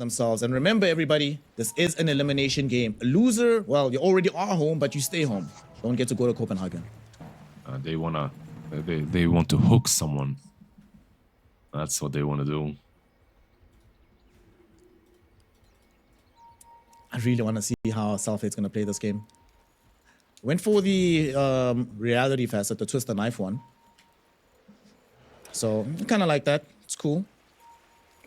themselves. And remember, everybody, this is an elimination game. A loser, well, you already are home, but you stay home. Don't get to go to Copenhagen. They want to hook someone. That's what they want to do. I really want to see how Self-Hate's going to play this game. Went for the reality facet, the twist the knife one. So, kind of like that. It's cool.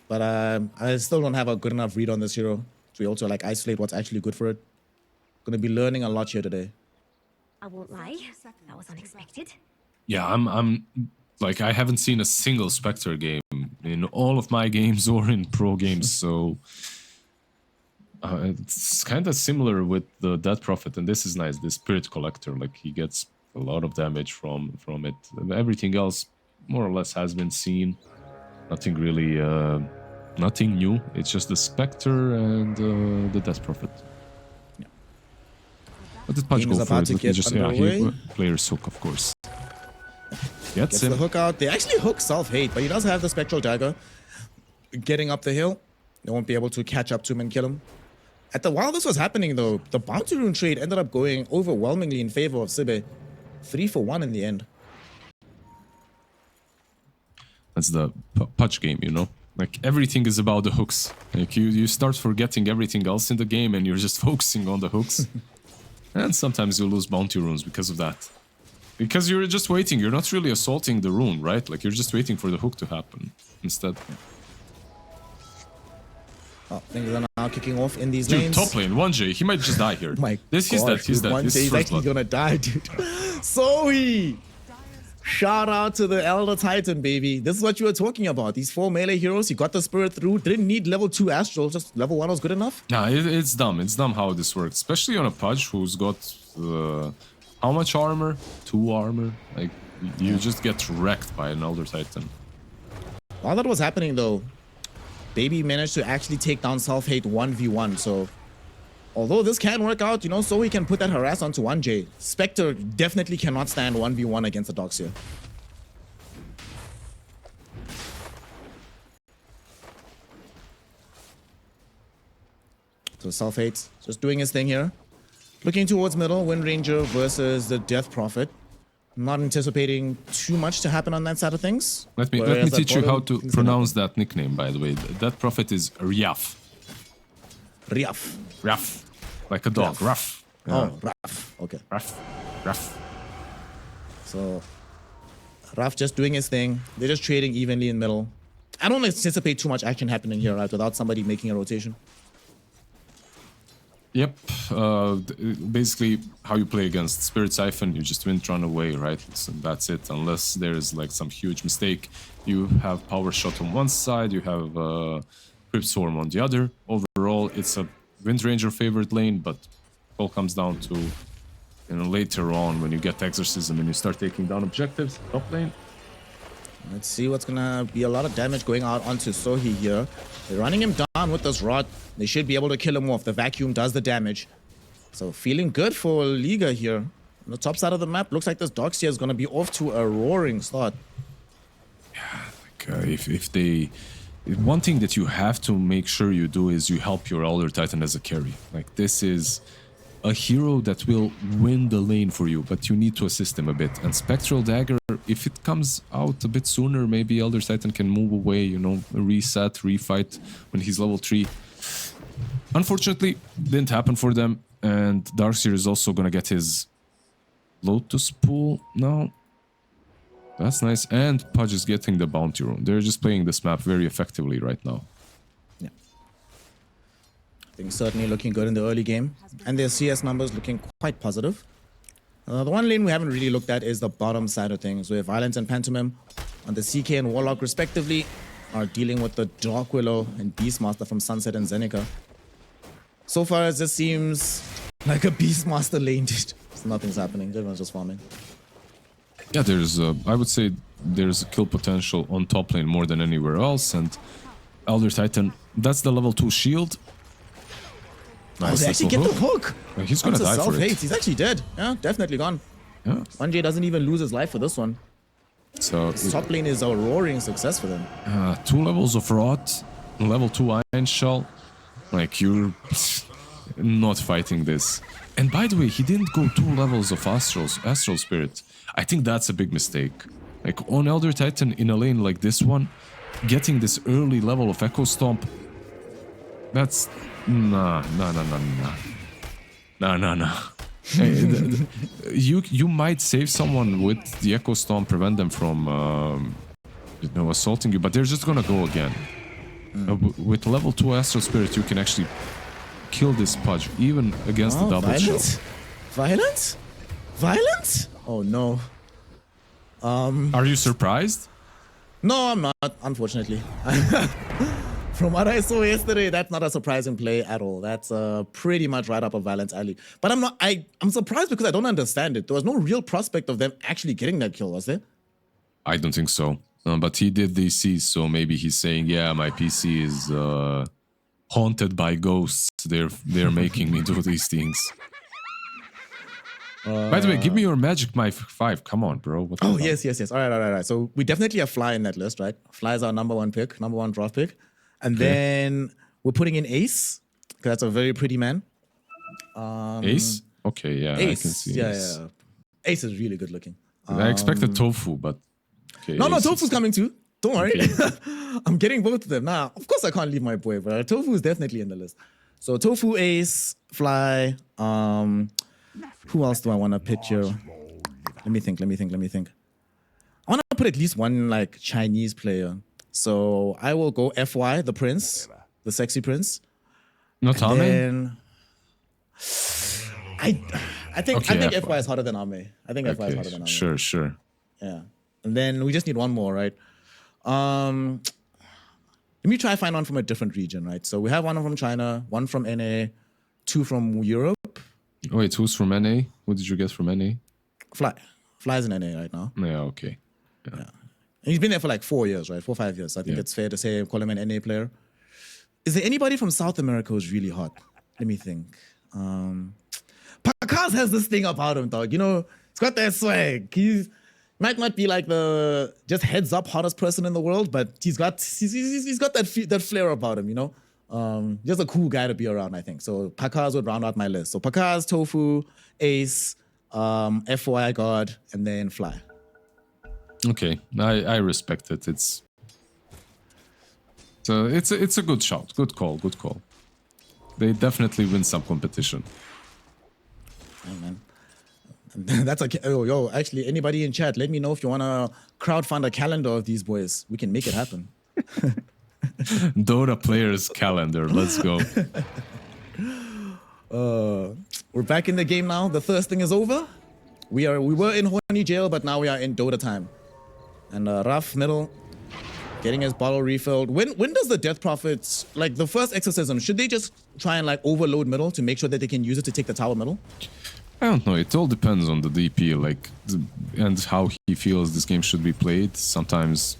But I still don't have a good enough read on this hero to be able to like isolate what's actually good for it. Gonna be learning a lot here today. I won't lie, that was unexpected. Yeah, I'm like, I haven't seen a single Spectre game in all of my games or in pro games, so it's kind of similar with the Death Prophet, and this is nice. The Spirit Collector, like he gets a lot of damage from it. Everything else more or less has been seen. Nothing really, nothing new. It's just the Spectre and the Death Prophet. Yeah. What did Pudge go for? Player's hook, of course. Gets him. The hook out. They actually hook Self-Hate, but he does have the Spectral Dagger. Getting up the hill, they won't be able to catch up to him and kill him. While this was happening, though, the Bounty Rune trade ended up going overwhelmingly in favor of SIBE. 3 for 1 in the end. That's the Pudge game, you know? Like, everything is about the hooks. Like, you start forgetting everything else in the game and you're just focusing on the hooks. And sometimes you lose bounty runes because of that. Because you're just waiting. You're not really assaulting the rune, right? Like, you're just waiting for the hook to happen instead. Oh, things are now kicking off in these dude, lanes. Top lane, 1J. He might just die here. He's dead. He's dead. 1J is actually gonna die, dude. Zoe! Shout out to the Elder Titan, baby. This is what you were talking about. These 4 melee heroes, you got the spirit through. Didn't need level 2 Astral, just level 1 was good enough. Nah, it's dumb. It's dumb how this works. Especially on a Pudge who's got how much armor? 2 armor. Like, you just get wrecked by an Elder Titan. While that was happening, though, Baby managed to actually take down Self-Hate 1v1. So, although this can work out, you know, so he can put that harass onto 1J. Spectre definitely cannot stand 1v1 against the Dogs here. So Self-Hate just doing his thing here. Looking towards middle, Wind Ranger versus the Death Prophet. Not anticipating too much to happen on that side of things. Let me teach you how to pronounce that nickname, by the way. That Prophet is Ryaf. Ryaf. Ryaf. Like a dog. Ruff. Yeah. Oh, Ruff. Okay. Ruff. So, Ruff just doing his thing. They're just trading evenly in middle. I don't anticipate too much action happening here, right? Without somebody making a rotation. Yep. Basically, how you play against Spirit Siphon, you just wind run away, right? So that's it. Unless there's like some huge mistake. You have Power Shot on one side, you have Crypt Swarm on the other. Overall, it's a Wind Ranger favored lane, but all comes down to, you know, later on when you get Exorcism and you start taking down objectives, top lane. Let's see what's gonna be a lot of damage going out onto Sohi here. They're running him down with this rod. They should be able to kill him off. The vacuum does the damage. So feeling good for Liga here. On the top side of the map, looks like this Doxia is gonna be off to a roaring start. Yeah, like if they... One thing that you have to make sure you do is you help your Elder Titan as a carry. Like, this is a hero that will win the lane for you, but you need to assist him a bit. And Spectral Dagger, if it comes out a bit sooner, maybe Elder Titan can move away, you know, reset, refight when he's level 3. Unfortunately, didn't happen for them, and Darkseer is also gonna get his Lotus Pool now. That's nice, and Pudge is getting the Bounty Rune. They're just playing this map very effectively right now. Yeah. Things certainly looking good in the early game, and their CS numbers looking quite positive. The one lane we haven't really looked at is the bottom side of things, where Violence and Pantomime on the CK and Warlock respectively are dealing with the Dark Willow and Beastmaster from Sunset and Zenica. So far as this seems like a Beastmaster lane, dude. Nothing's happening, everyone's just farming. Yeah, there's, I would say there's kill potential on top lane more than anywhere else, and Elder Titan, that's the level 2 shield. Nice, they actually get the hook. He's gonna die for it. He's actually dead. Yeah, definitely gone. Yeah. 1J doesn't even lose his life for this one. So this top lane is a roaring success for them. 2 levels of Rot, level 2 Iron Shell. Like, you're not fighting this. And by the way, he didn't go 2 levels of Astral Spirit. I think that's a big mistake. Like, on Elder Titan in a lane like this one, getting this early level of Echo Stomp, that's... Nah. You might save someone with the Echo Stomp, prevent them from, assaulting you, but they're just gonna go again. With level 2 Astral Spirit, you can actually kill this Pudge, even against the double shell. Violence? Violence? Oh no. Are you surprised? No, I'm not, unfortunately. From what I saw yesterday, that's not a surprising play at all. That's pretty much right up a Violence alley. But I'm surprised because I don't understand it. There was no real prospect of them actually getting that kill, was there? I don't think so. But he did DC, so maybe he's saying, yeah, my PC is haunted by ghosts. They're making me do these things. By the way, give me your Magic Mike 5. Come on, bro. What the hell? Yes. All right. So we definitely have Fly in that list, right? Fly is our number 1 pick, number 1 draft pick. And then we're putting in Ace, because that's a very pretty man. Ace? Okay, yeah, Ace. I can see Ace. Yeah. Ace is really good looking. I expected Tofu, but... Okay, No, Ace Tofu's coming too. Don't worry. Okay. I'm getting both of them. Nah, of course I can't leave my boy, but Tofu is definitely in the list. So Tofu, Ace, Fly. Who else do I want to picture? Let me think. I want to put at least one like Chinese player. So I will go FY, the prince, the sexy prince. Not Ame? Then I think Okay, FY is harder than Ame. I think FY is harder than Ame. Sure. Yeah. And then we just need one more, right? Let me try find one from a different region, right? So we have one from China, one from NA, 2 from Europe. Wait, who's from NA? Who did you get from NA? Fly. Fly's in NA right now. Yeah, okay. Yeah. And he's been there for like 4 years, right? 4 or 5 years. So I think it's fair to say, call him an NA player. Is there anybody from South America who's really hot? Let me think. Pakaz has this thing about him, dog. You know, he's got that swag. He's might not be like the just heads up hottest person in the world, but he's got that flair about him, you know. Just a cool guy to be around, I think. So Pakaz would round out my list. So Pakaz, Tofu, Ace, FY God, and then Fly. Okay, I respect it. It's a good shout. Good call. They definitely win some competition. Oh, man. That's okay. Yo, actually, anybody in chat, let me know if you want to crowdfund a calendar of these boys. We can make it happen. Dota players calendar. Let's go. We're back in the game now. The thirsting is over. We were in horny jail, but now we are in Dota time. And Raf middle, getting his bottle refilled. When does the Death Prophets, like the first exorcism, should they just try and like overload middle to make sure that they can use it to take the tower middle? I don't know. It all depends on the DP, like, and how he feels this game should be played. Sometimes.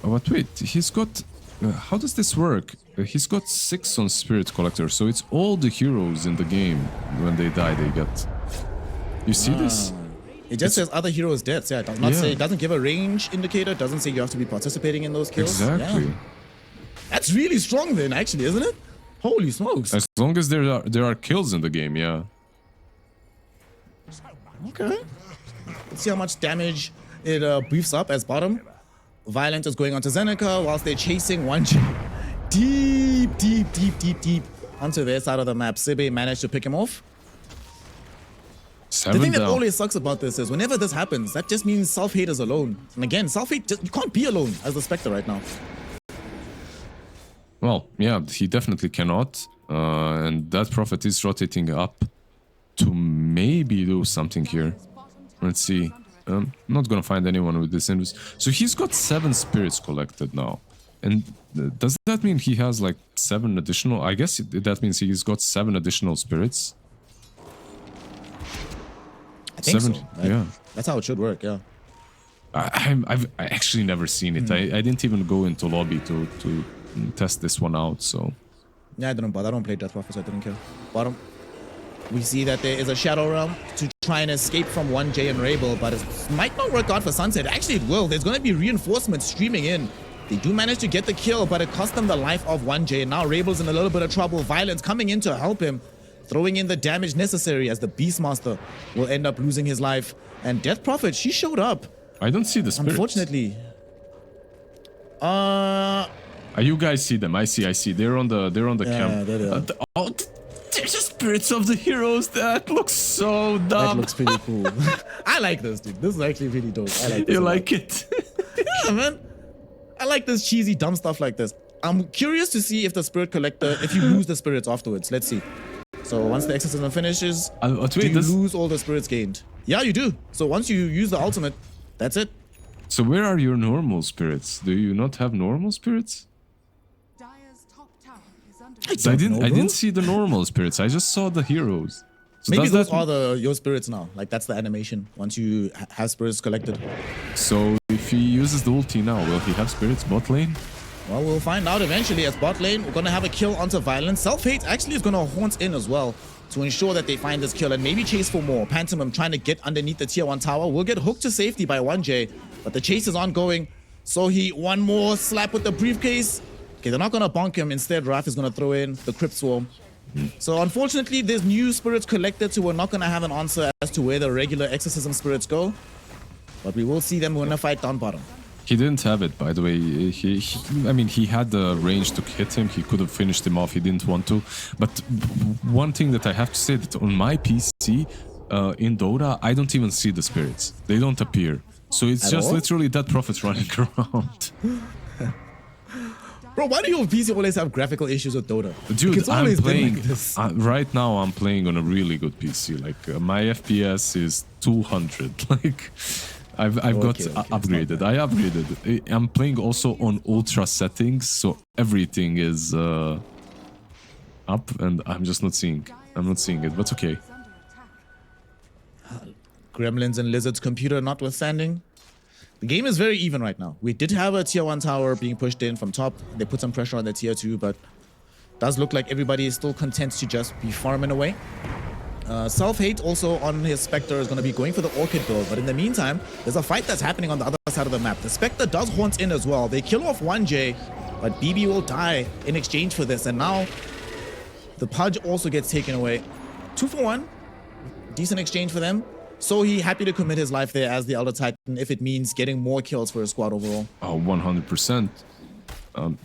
Oh, but wait, he's got. How does this work? He's got 6 on Spirit Collector, so it's all the heroes in the game. When they die, they get. You see this? It just says other heroes' deaths. Yeah, it does not say. It doesn't give a range indicator. It doesn't say you have to be participating in those kills. Exactly. Yeah. That's really strong, then, actually, isn't it? Holy smokes! As long as there are kills in the game, yeah. Okay. Let's see how much damage it beefs up as bottom. Violent is going onto Zeneca whilst they're chasing 1J deep onto their side of the map. SIBE managed to pick him off. 7 The thing down. that always sucks about this is whenever this happens, that just means Self-Hate is alone. And again, Self-Hate, you can't be alone as the Spectre right now. Well, yeah, he definitely cannot. And that Prophet is rotating up to maybe do something here. Let's see. Not gonna find anyone with this invis. So he's got 7 spirits collected now. And does that mean he has like 7 additional? I guess that means he's got 7 additional spirits. I think 7, so. Right? yeah. That's how it should work, yeah. I've actually never seen it. I didn't even go into lobby to test this one out, so... Yeah, I didn't bother. I don't play Death Prophet, so I didn't care. Bottom. We see that there is a Shadow Realm to try and escape from 1J and Rabel, but it might not work out for Sunset. Actually, it will. There's going to be reinforcements streaming in They do manage to get the kill, but it cost them the life of 1J. Now Rabel's in a little bit of trouble. Violence coming in to help him, throwing in the damage necessary as the Beastmaster will end up losing his life. And Death Prophet, she showed up. I don't see the spirits. Unfortunately. You guys see them? I see. They're on the camp. there they are. There's the spirits of the heroes. That looks so dumb. That looks pretty cool. I like this, dude. This is actually pretty dope. I like this. You like it? Yeah, man. I like this cheesy, dumb stuff like this. I'm curious to see if the Spirit Collector, if you lose the spirits afterwards. Let's see. So once the exorcism finishes, do you lose all the spirits gained? Yeah, you do. So once you use the ultimate, that's it. So where are your normal spirits? Do you not have normal spirits? I didn't see the normal spirits. I just saw the heroes. So Maybe those are your spirits now. Like that's the animation once you have spirits collected. So if he uses the ulti now, will he have spirits bot lane? Well, we'll find out eventually. As bot lane, we're gonna have a kill onto Violence. Self-Hate actually is gonna haunt in as well to ensure that they find this kill and maybe chase for more. Pantomime trying to get underneath the tier 1 tower will get hooked to safety by 1J, but the chase is ongoing. So one more slap with the briefcase. Okay, they're not gonna bonk him. Instead, Raph is gonna throw in the Crypt Swarm. So unfortunately, there's new spirits collected, so we're not gonna have an answer as to where the regular exorcism spirits go. But we will see them win a fight down bottom. He didn't have it, by the way. I mean, he had the range to hit him. He could have finished him off. He didn't want to. But one thing that I have to say that on my PC in Dota, I don't even see the spirits. They don't appear. So it's just literally that prophet running around. Bro, why do your PC always have graphical issues with Dota? Dude, I'm playing like this. right now. I'm playing on a really good PC. Like my FPS is 200. Like I've got upgraded. I upgraded. I'm playing also on ultra settings, so everything is up, and I'm just not seeing. I'm not seeing it, but okay. Gremlins and Lizard's computer notwithstanding. The game is very even right now. We did have a tier 1 tower being pushed in from top. They put some pressure on the tier 2, but does look like everybody is still content to just be farming away. Self-Hate also on his Spectre is going to be going for the Orchid build, but in the meantime, there's a fight that's happening on the other side of the map. The Spectre does haunt in as well. They kill off 1J, but BB will die in exchange for this, and now the Pudge also gets taken away. 2 for 1. Decent exchange for them. So he happy to commit his life there as the Elder Titan if it means getting more kills for his squad overall. Oh, 100%.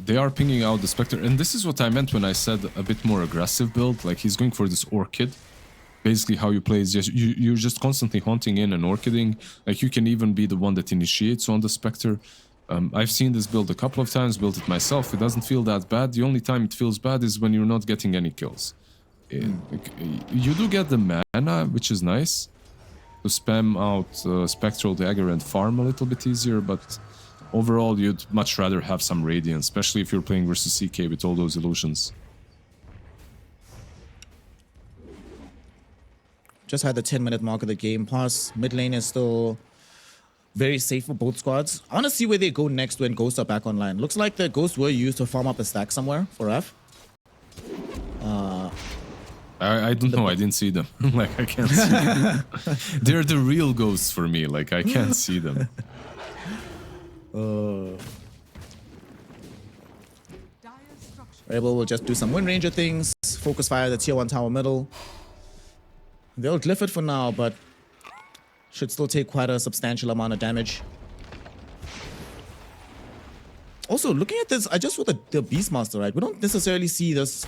They are pinging out the Spectre, and this is what I meant when I said a bit more aggressive build. Like he's going for this Orchid. Basically how you play is just you're just constantly hunting in and orchiding. Like you can even be the one that initiates on the Spectre. I've seen this build a couple of times, built it myself. It doesn't feel that bad. The only time it feels bad is when you're not getting any kills. You do get the mana, which is nice. To spam out Spectral Dagger and farm a little bit easier, but overall you'd much rather have some Radiance, especially if you're playing versus CK with all those illusions. Just had the 10-minute mark of the game pass. Mid lane is still very safe for both squads. I want to see where they go next when Ghosts are back online. Looks like the Ghosts were used to farm up a stack somewhere for F. I don't know. I didn't see them. Like I can't see them. They're the real ghosts for me. Like I can't see them. Rebel will just do some Wind Ranger things. Focus fire the tier 1 tower middle. They'll glyph it for now, but should still take quite a substantial amount of damage. Also, looking at this, I just saw the Beastmaster, right? We don't necessarily see this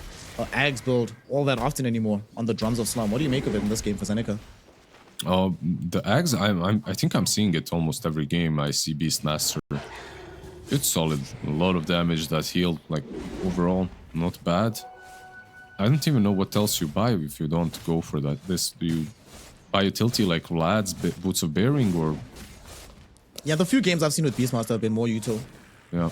Ags build all that often anymore on the Drums of Slum. What do you make of it in this game for Seneca? The Ags, I think I'm seeing it almost every game. I see Beastmaster. It's solid. A lot of damage that healed, like overall, not bad. I don't even know what else you buy if you don't go for that. Do you buy utility like Lads, Boots of Bearing, or? Yeah, the few games I've seen with Beastmaster have been more util. Yeah.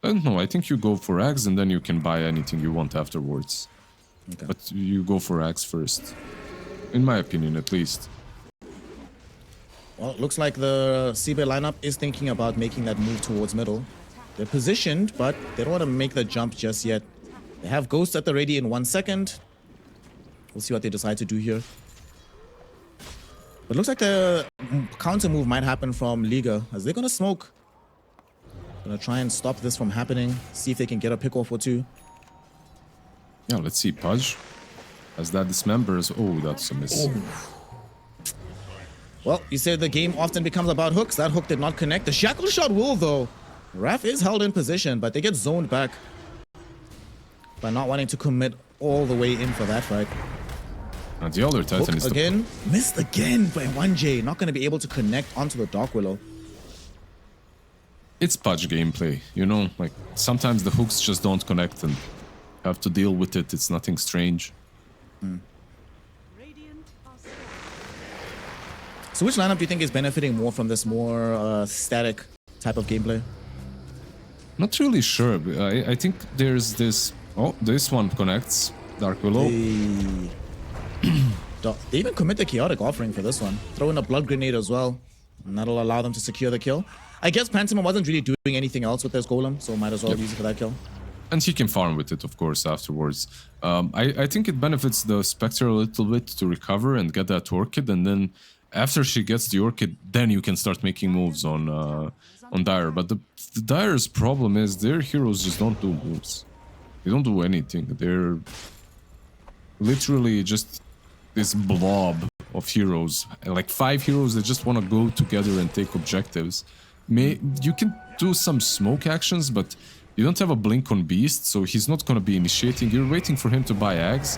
I don't know. I think you go for Ags and then you can buy anything you want afterwards. Okay. But you go for Ags first. In my opinion, at least. Well, it looks like the SIBE lineup is thinking about making that move towards middle. They're positioned, but they don't want to make the jump just yet. They have Ghost at the ready in 1 second. We'll see what they decide to do here. But it looks like the counter move might happen from Liga, as they're going to smoke. Gonna try and stop this from happening. See if they can get a pick off or two. Yeah, let's see. Pudge, as that dismembers. Oh, that's a miss. Well, you said the game often becomes about hooks. That hook did not connect. The shackle shot will, though. Raf is held in position, but they get zoned back by not wanting to commit all the way in for that fight. And the other Titan Hook is again. Missed again by 1J. Not going to be able to connect onto the Dark Willow. It's Pudge gameplay, you know? Like, sometimes the hooks just don't connect and you have to deal with it. It's nothing strange. So which lineup do you think is benefiting more from this more static type of gameplay? Not really sure. I think there's this... Oh, this one connects. Dark Willow. They even commit the chaotic offering for this one. Throw in a blood grenade as well. And that'll allow them to secure the kill. I guess Pantomime wasn't really doing anything else with this golem, so might as well use it for that kill. And he can farm with it, of course, afterwards. I think it benefits the Spectre a little bit to recover and get that Orchid, and then after she gets the Orchid, then you can start making moves on Dire. But the Dire's problem is their heroes just don't do moves. They don't do anything. They're literally just this blob of heroes. Like 5 heroes that just want to go together and take objectives. You can do some smoke actions, but you don't have a blink on Beast, so he's not going to be initiating. You're waiting for him to buy Ags.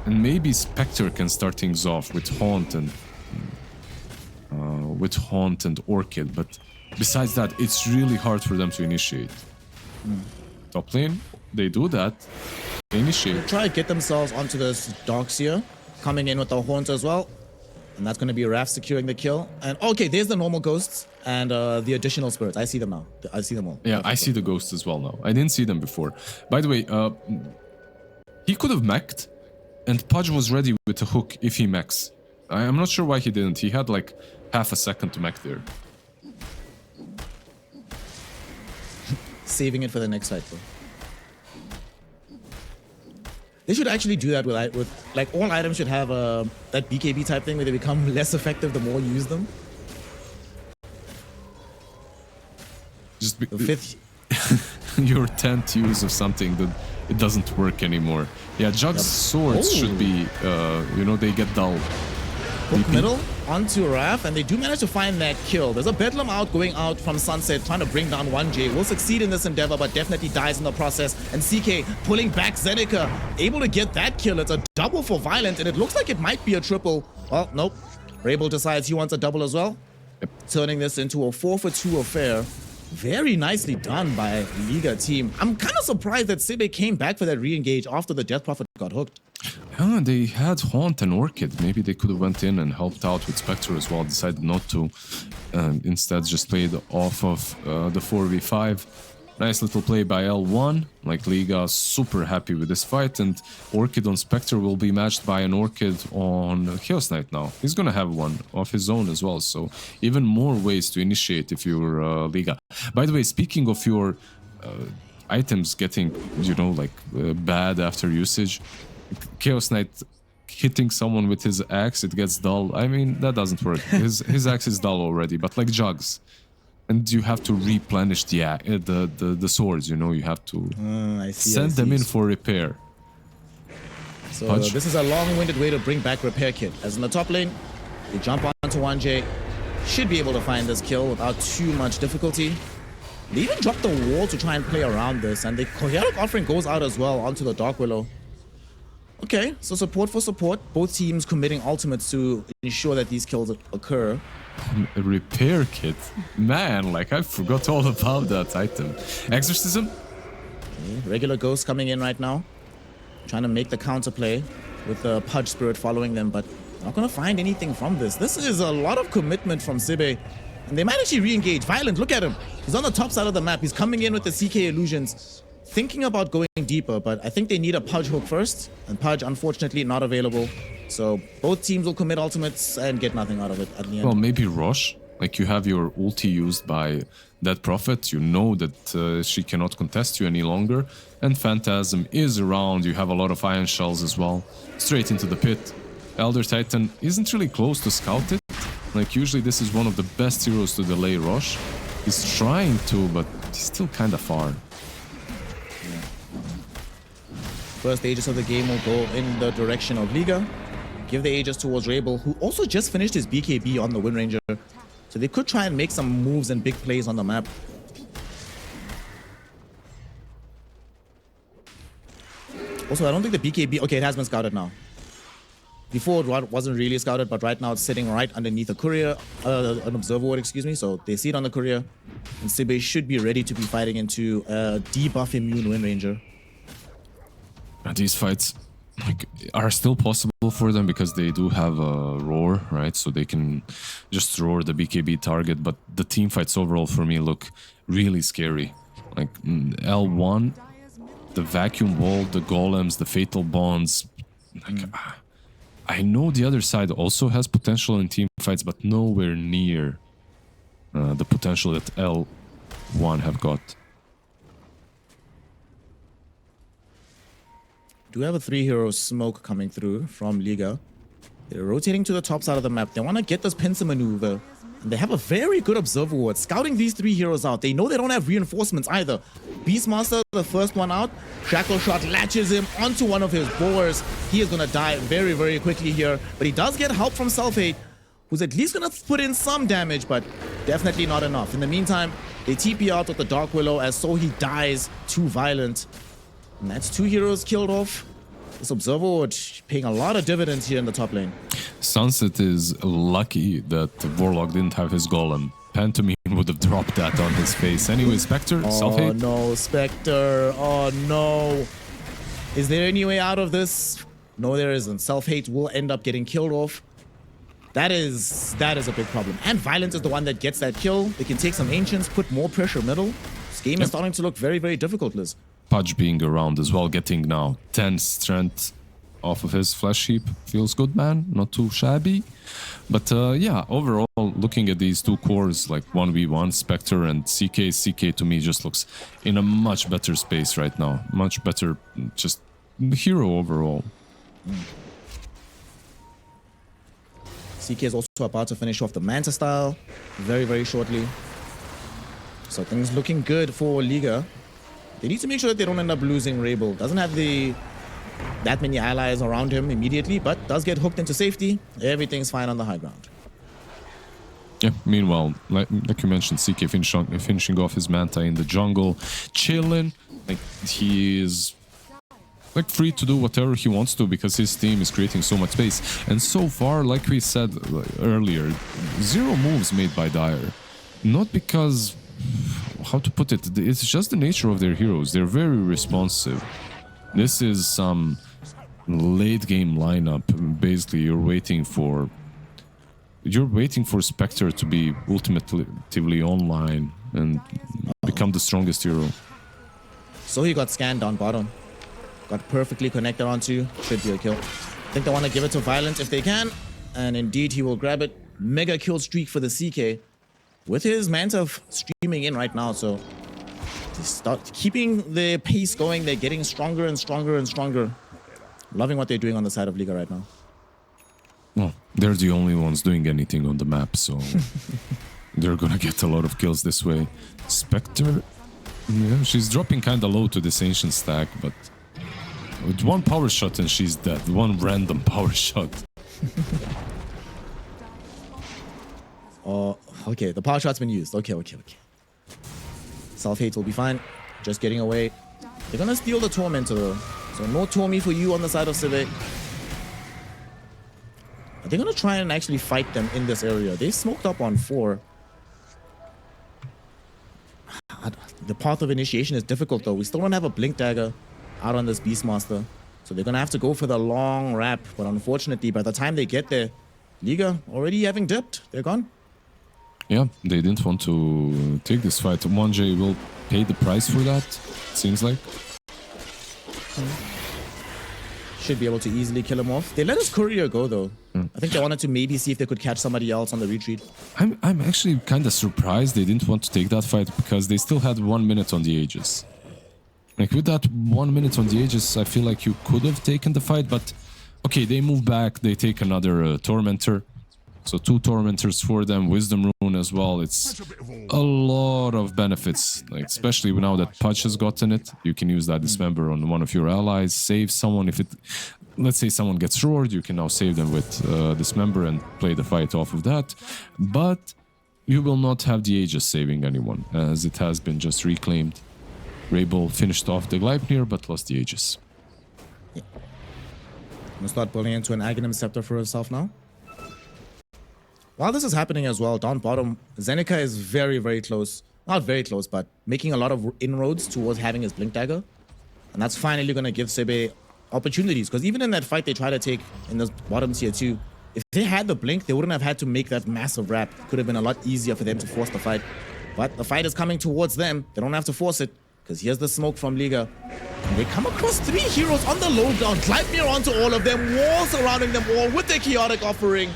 And maybe Spectre can start things off with Haunt and Orchid, but besides that, it's really hard for them to initiate. Top lane, they do that. They initiate. Try to get themselves onto this Darkseer, coming in with the Haunt as well. And that's going to be Raph securing the kill. And okay, there's the normal ghosts and the additional spirits. I see them now. I see them all. Yeah, I see the ghosts as well now. I didn't see them before. By the way, he could have mech'd, and Pudge was ready with a hook if he mechs. I'm not sure why he didn't. He had like half a second to mech there. Saving it for the next fight, though. They should actually do that with like all items should have that BKB type thing where they become less effective the more you use them. Just The fifth. your 10th use of something that it doesn't work anymore. Yeah, Jug's swords should be, they get dull. Hook middle onto Raph, and they do manage to find that kill. There's a Bedlam going out from Sunset, trying to bring down 1J. Will succeed in this endeavor, but definitely dies in the process. And CK pulling back Zeneca, able to get that kill. It's a double for Violent, and it looks like it might be a triple. Well, nope. Rabel decides he wants a double as well. Yep. Turning this into a 4-for-2 affair. Very nicely done by Liga team. I'm kind of surprised that SIBE came back for that re-engage after the Death Prophet got hooked. Yeah, they had Haunt and Orchid. Maybe they could have went in and helped out with Spectre as well. Decided not to. Instead just played off of the 4v5. Nice little play by L1. Like, Liga super happy with this fight. And Orchid on Spectre will be matched by an Orchid on Chaos Knight now. He's gonna have one of his own as well. So even more ways to initiate if you're Liga. By the way, speaking of your items getting, bad after usage, Chaos Knight hitting someone with his axe, it gets dull. I mean, that doesn't work. His axe is dull already, but like Jugs. And you have to replenish the swords, you have to send them in for repair. So Punch. this is a long-winded way to bring back repair kit. As in the top lane, they jump onto 1J. Should be able to find this kill without too much difficulty. They even drop the wall to try and play around this, and the chaotic offering goes out as well onto the Dark Willow. Okay, so support for support. Both teams committing ultimates to ensure that these kills occur. A repair kit? Man, I forgot all about that item. Exorcism? Okay, regular ghosts coming in right now. Trying to make the counterplay with the Pudge Spirit following them, but not going to find anything from this. This is a lot of commitment from SIBE. And they might actually re-engage. Violent, look at him. He's on the top side of the map. He's coming in with the CK illusions. Thinking about going deeper, but I think they need a Pudge hook first. And Pudge, unfortunately, not available. So both teams will commit ultimates and get nothing out of it at the end. Well, maybe Rosh. Like, you have your ulti used by that Prophet. You know that she cannot contest you any longer. And Phantasm is around. You have a lot of Iron Shells as well. Straight into the pit. Elder Titan isn't really close to scout it. Like, usually this is one of the best heroes to delay Rosh. He's trying to, but he's still kind of far. First Aegis of the game will go in the direction of Liga. Give the Aegis towards Rabel, who also just finished his BKB on the Wind Ranger. So they could try and make some moves and big plays on the map. Also, I don't think the BKB... Okay, it has been scouted now. Before it wasn't really scouted, but right now it's sitting right underneath a courier, an observer ward, excuse me. So they see it on the courier, and SIBE should be ready to be fighting into a debuff immune Wind Ranger. These fights are still possible for them because they do have a roar, right? So they can just roar the BKB target, but the team fights overall for me look really scary. Like L1, the vacuum wall, the golems, the fatal bonds. I know the other side also has potential in team fights, but nowhere near the potential that L1 have got. Do have a 3-hero smoke coming through from Liga. They're rotating to the top side of the map. They want to get this pincer maneuver. And they have a very good observer ward. Scouting these 3 heroes out. They know they don't have reinforcements either. Beastmaster, the first one out. Shackle shot latches him onto one of his boars. He is going to die very, very quickly here. But he does get help from Self-Hate, who's at least going to put in some damage, but definitely not enough. In the meantime, they TP out with the Dark Willow as Sohi dies too violent. And that's 2 heroes killed off. This observer ward paying a lot of dividends here in the top lane. Sunset is lucky that Warlock didn't have his golem. Pantomime would have dropped that on his face. Anyway, Spectre, Self-Hate. Oh no, Spectre. Oh no. Is there any way out of this? No, there isn't. Self-Hate will end up getting killed off. That is a big problem. And Violence is the one that gets that kill. They can take some Ancients, put more pressure middle. This game is starting to look very, very difficult, Liz. Pudge being around as well, getting now 10 strength off of his flesh heap. Feels good, man. Not too shabby. But yeah, overall, looking at these 2 cores, like 1v1, Spectre and CK, CK to me just looks in a much better space right now. Much better, just hero overall. CK is also about to finish off the Manta style very, very shortly. So things looking good for Liga. They need to make sure that they don't end up losing Rabel. Doesn't have that many allies around him immediately, but does get hooked into safety. Everything's fine on the high ground. Yeah, meanwhile, like you mentioned, CK finishing off his Manta in the jungle, chilling. Like, he is like free to do whatever he wants to because his team is creating so much space. And so far, like we said earlier, 0 moves made by Dire. Not because... how to put it, it's just the nature of their heroes. They're very responsive. This is some late game lineup. Basically, you're waiting for Spectre to be ultimately online and become the strongest hero. So he got scanned down bottom. Got perfectly connected onto. Should be a kill. I think they want to give it to Violence if they can. And indeed, he will grab it. Mega kill streak for the CK. With his Manta streaming in right now, so they start keeping the pace going. They're getting stronger and stronger and stronger. Loving what they're doing on the side of Liga right now. Well, they're the only ones doing anything on the map, so they're gonna get a lot of kills this way. Spectre, yeah, she's dropping kind of low to this Ancient stack, but with 1 power shot and she's dead. 1 random power shot. Oh, okay, the power shot's been used. Okay. Self-Hate will be fine. Just getting away. They're gonna steal the Tormentor though. So no Tormi for you on the side of SIBE. Are they gonna try and actually fight them in this area? They smoked up on 4. The path of initiation is difficult though. We still don't have a Blink Dagger out on this Beastmaster. So they're gonna have to go for the long wrap. But unfortunately, by the time they get there, Liga already having dipped. They're gone. Yeah, they didn't want to take this fight. 1J will pay the price for that, it seems like. Should be able to easily kill him off. They let his courier go though. I think they wanted to maybe see if they could catch somebody else on the retreat. I'm actually kind of surprised they didn't want to take that fight because they still had 1 minute on the Aegis. Like with that 1 minute on the Aegis, I feel like you could have taken the fight, but okay, they move back, they take another Tormentor. So 2 Tormentors for them, Wisdom Rune as well. It's a lot of benefits, like especially now that Pudge has gotten it. You can use that Dismember on one of your allies, save someone. If it, let's say someone gets roared, you can now save them with Dismember and play the fight off of that. But you will not have the Aegis saving anyone, as it has been just reclaimed. Rabel finished off the Gleipnir, but lost the Aegis. I'm gonna start pulling into an Aghanim Scepter for herself now. While this is happening as well, down bottom, Zennike is very, very close. Not very close, but making a lot of inroads towards having his Blink Dagger. And that's finally going to give SIBE opportunities. Because even in that fight they try to take in this bottom tier 2, if they had the Blink, they wouldn't have had to make that massive wrap. Could have been a lot easier for them to force the fight. But the fight is coming towards them. They don't have to force it. Because here's the smoke from L1ga. And they come across 3 heroes on the low ground. Gleipnir onto all of them. Walls surrounding them all with their chaotic offering.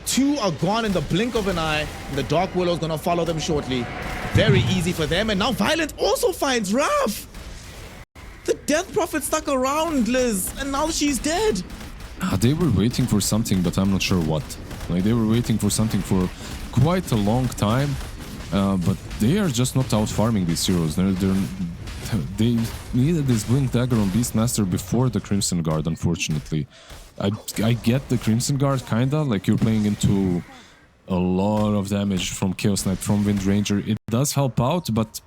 2 are gone in the blink of an eye. And the Dark Willow is going to follow them shortly. Very easy for them. And now Violent also finds Raph. The Death Prophet stuck around Liz. And now she's dead. They were waiting for something, but I'm not sure what. Like, they were waiting for something for quite a long time. But they are just not out farming these heroes. They needed this Blink Dagger on Beastmaster before the Crimson Guard, unfortunately. I get the Crimson Guard, kinda, like you're playing into a lot of damage from Chaos Knight, from Wind Ranger. It does help out, but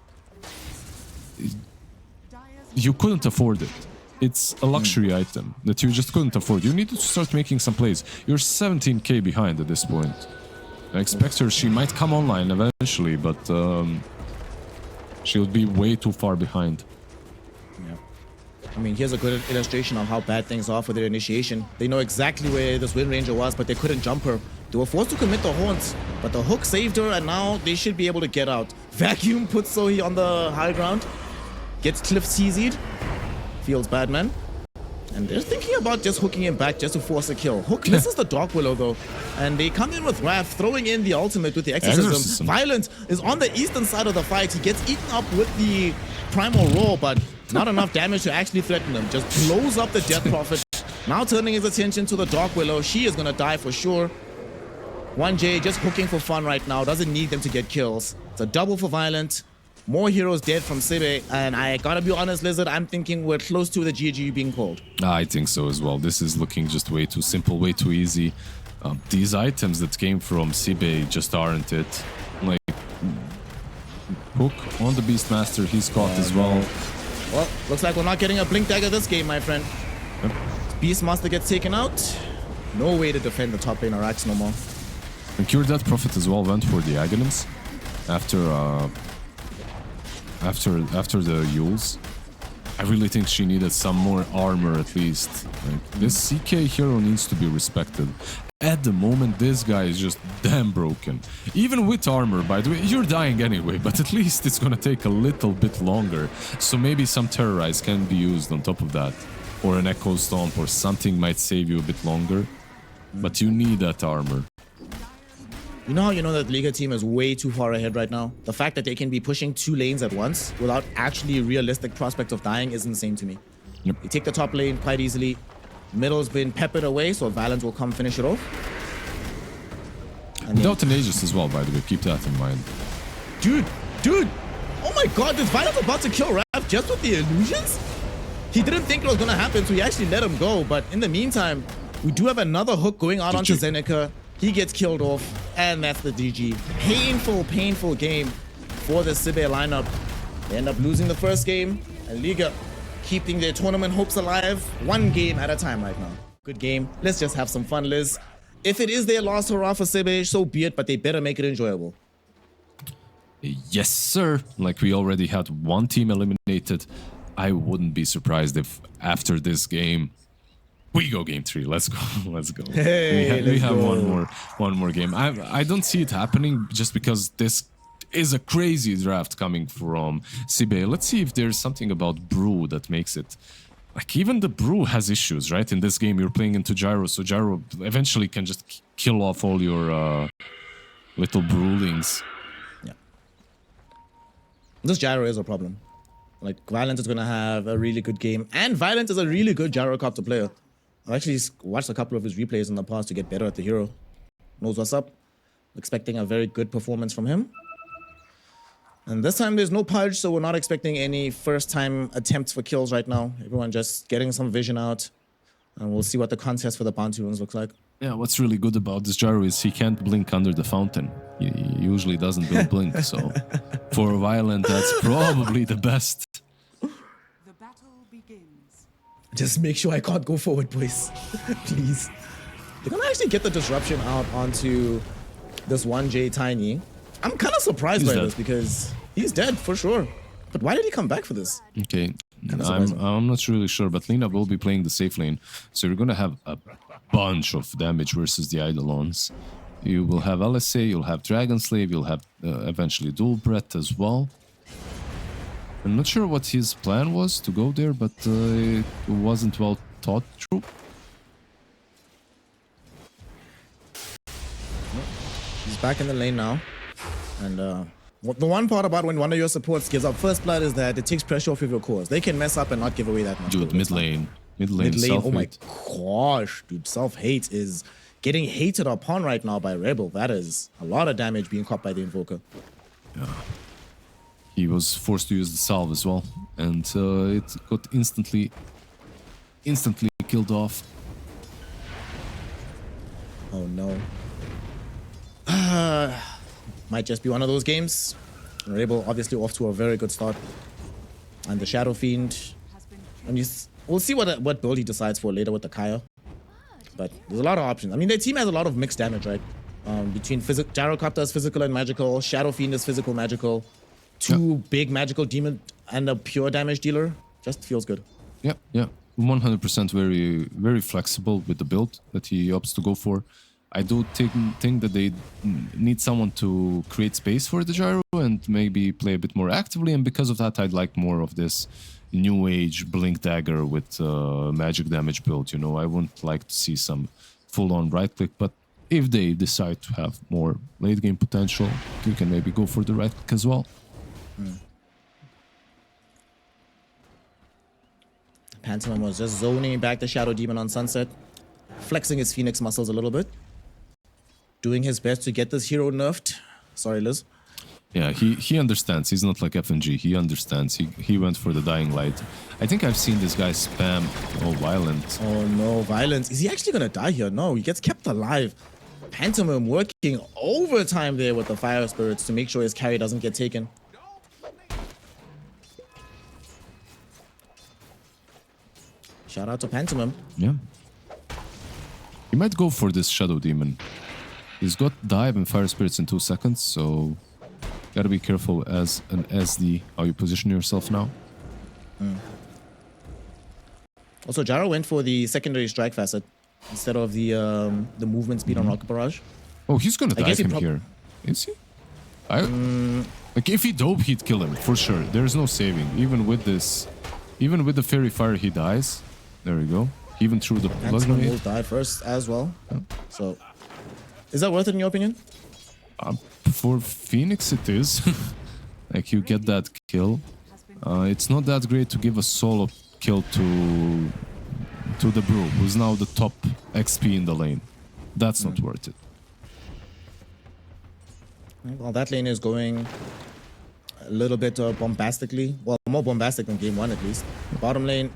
you couldn't afford it. It's a luxury item that you just couldn't afford. You needed to start making some plays. You're 17k behind at this point. I expect her, she might come online eventually, but she'll be way too far behind. Yeah. I mean, here's a good illustration of how bad things are for their initiation. They know exactly where this Wind Ranger was, but they couldn't jump her. They were forced to commit the haunts, but the hook saved her, and now they should be able to get out. Vacuum puts Zoe on the high ground, gets Cliff CZ'd. Feels bad, man. And they're thinking about just hooking him back just to force a kill. Hook misses the Dark Willow, though. And they come in with Wrath, throwing in the ultimate with the Exorcism. Violent is on the eastern side of the fight. He gets eaten up with the Primal Roar, but not enough damage to actually threaten him. Just blows up the Death Prophet. Now turning his attention to the Dark Willow. She is going to die for sure. 1J just hooking for fun right now. Doesn't need them to get kills. It's a double for Violent. More heroes dead from SIBE, and I gotta be honest, Lizard, I'm thinking we're close to the GG being called. I think so as well. This is looking just way too simple, way too easy. These items that came from SIBE just aren't it. Like, Hook on the Beastmaster, he's caught as well. Well, looks like we're not getting a Blink Dagger this game, my friend. Yep. Beastmaster gets taken out. No way to defend the top lane Arax no more. And Cure Death Prophet as well went for the Aghanims after the Yules. I really think she needed some more armor at least. Like, this CK hero needs to be respected. At the moment, this guy is just damn broken. Even with armor, by the way, you're dying anyway, but at least it's gonna take a little bit longer. So maybe some Terrorize can be used on top of that. Or an Echo Stomp or something might save you a bit longer. But you need that armor. You know how you know that L1ga team is way too far ahead right now? The fact that they can be pushing 2 lanes at once without actually realistic prospect of dying is insane to me. Yep. You take the top lane quite easily. Middle's been peppered away, so Valence will come finish it off. And without an Aegis as well, by the way, keep that in mind. Dude! Oh my god, this Valence about to kill Raph just with the illusions? He didn't think it was gonna happen, so he actually let him go, but in the meantime, we do have another hook going out onto Zennike. He gets killed off, and that's the GG. Painful game for the SIBE lineup. They end up losing the first game, and L1ga keeping their tournament hopes alive 1 game at a time right now. Good game. Let's just have some fun, Liz. If it is their last hurrah for SIBE, so be it, but they better make it enjoyable. Yes, sir. Like, we already had 1 team eliminated. I wouldn't be surprised if after this game we go game 3. Let's go. Let's go. Hey, we have one more game. I don't see it happening just because this is a crazy draft coming from SIBE. Let's see if there's something about Brew that makes it. Like, even the Brew has issues, right? In this game, you're playing into Gyro, so Gyro eventually can just kill off all your little Brewlings. Yeah. This Gyro is a problem. Like, Violence is going to have a really good game, and Violence is a really good gyrocopter player. I've actually watched a couple of his replays in the past to get better at the hero. knows what's up. Expecting a very good performance from him. And this time there's no purge, so we're not expecting any first-time attempts for kills right now. Everyone just getting some vision out. And we'll see what the contest for the bounty runes looks like. Yeah, what's really good about this gyro is he can't blink under the fountain. He usually doesn't build blink, so for a Violent, that's probably the best. The battle begins. Just make sure I can't go forward, boys. Please. They're gonna actually get the disruption out onto this 1J Tiny. I'm kind of surprised He's by dead. this because he's dead for sure. But why did he come back for this? Okay, surprising. I'm not really sure, but Lina will be playing the safe lane, so you're gonna have a bunch of damage versus the Eidolons. You will have LSA, you'll have Dragon Slave, you'll have eventually Dual Breath as well. I'm not sure what his plan was to go there, but it wasn't well thought through. He's back in the lane now. And the one part about when one of your supports gives up first blood is that it takes pressure off of your cores. They can mess up and not give away that much. Dude, gold. mid lane. Mid lane, Mid lane, oh my self-hate. gosh, dude. Self-hate is getting hated upon right now by Rebel. That is a lot of damage being caught by the Invoker. He was forced to use the salve as well, and it got instantly killed off. Oh no. Might just be one of those games. Rebel obviously off to a very good start. And the Shadow Fiend. And we'll see what build he decides for later with the Kaya. But there's a lot of options. I mean, their team has a lot of mixed damage, right? Between Gyrocopter is physical and magical. Shadow Fiend is physical, magical. Two big magical demon and a pure damage dealer. Just feels good. Yeah, 100% very flexible with the build that he opts to go for. I do think that they need someone to create space for the gyro and maybe play a bit more actively, and because of that I'd like more of this new age blink dagger with magic damage build. You know, I wouldn't like to see some full-on right click, but if they decide to have more late game potential, you can maybe go for the right click as well. Pantomime was just zoning back the Shadow Demon on Sunset, flexing his Phoenix muscles a little bit, doing his best to get this hero nerfed. Sorry, Liz. Yeah, he understands. He's not like FNG. He understands. He went for the Dying Light. I think I've seen this guy spam Violent. Oh no, Violence. Is he actually gonna die here? No, he gets kept alive. Pantomime working overtime there with the Fire Spirits to make sure his carry doesn't get taken. Shout out to Pantomime. Yeah. He might go for this Shadow Demon. He's got Dive and Fire Spirits in 2 seconds, so gotta be careful as an SD how you position yourself now. Also, Jaro went for the secondary strike facet instead of the movement speed on Rocket Barrage. Oh, he's gonna guess dive he him here. Is he? Like, if he dope, he'd kill him, for sure. There's no saving. Even with the Fairy Fire, he dies. There we go. He even threw the Blood Pantomime will Grenade. die first as well. So, is that worth it in your opinion? For Phoenix, it is. Like, you get that kill. It's not that great to give a solo kill to the Brew, who's now the top XP in the lane. That's not worth it. Well, that lane is going a little bit bombastically. Well, more bombastic than game 1 at least. Bottom lane,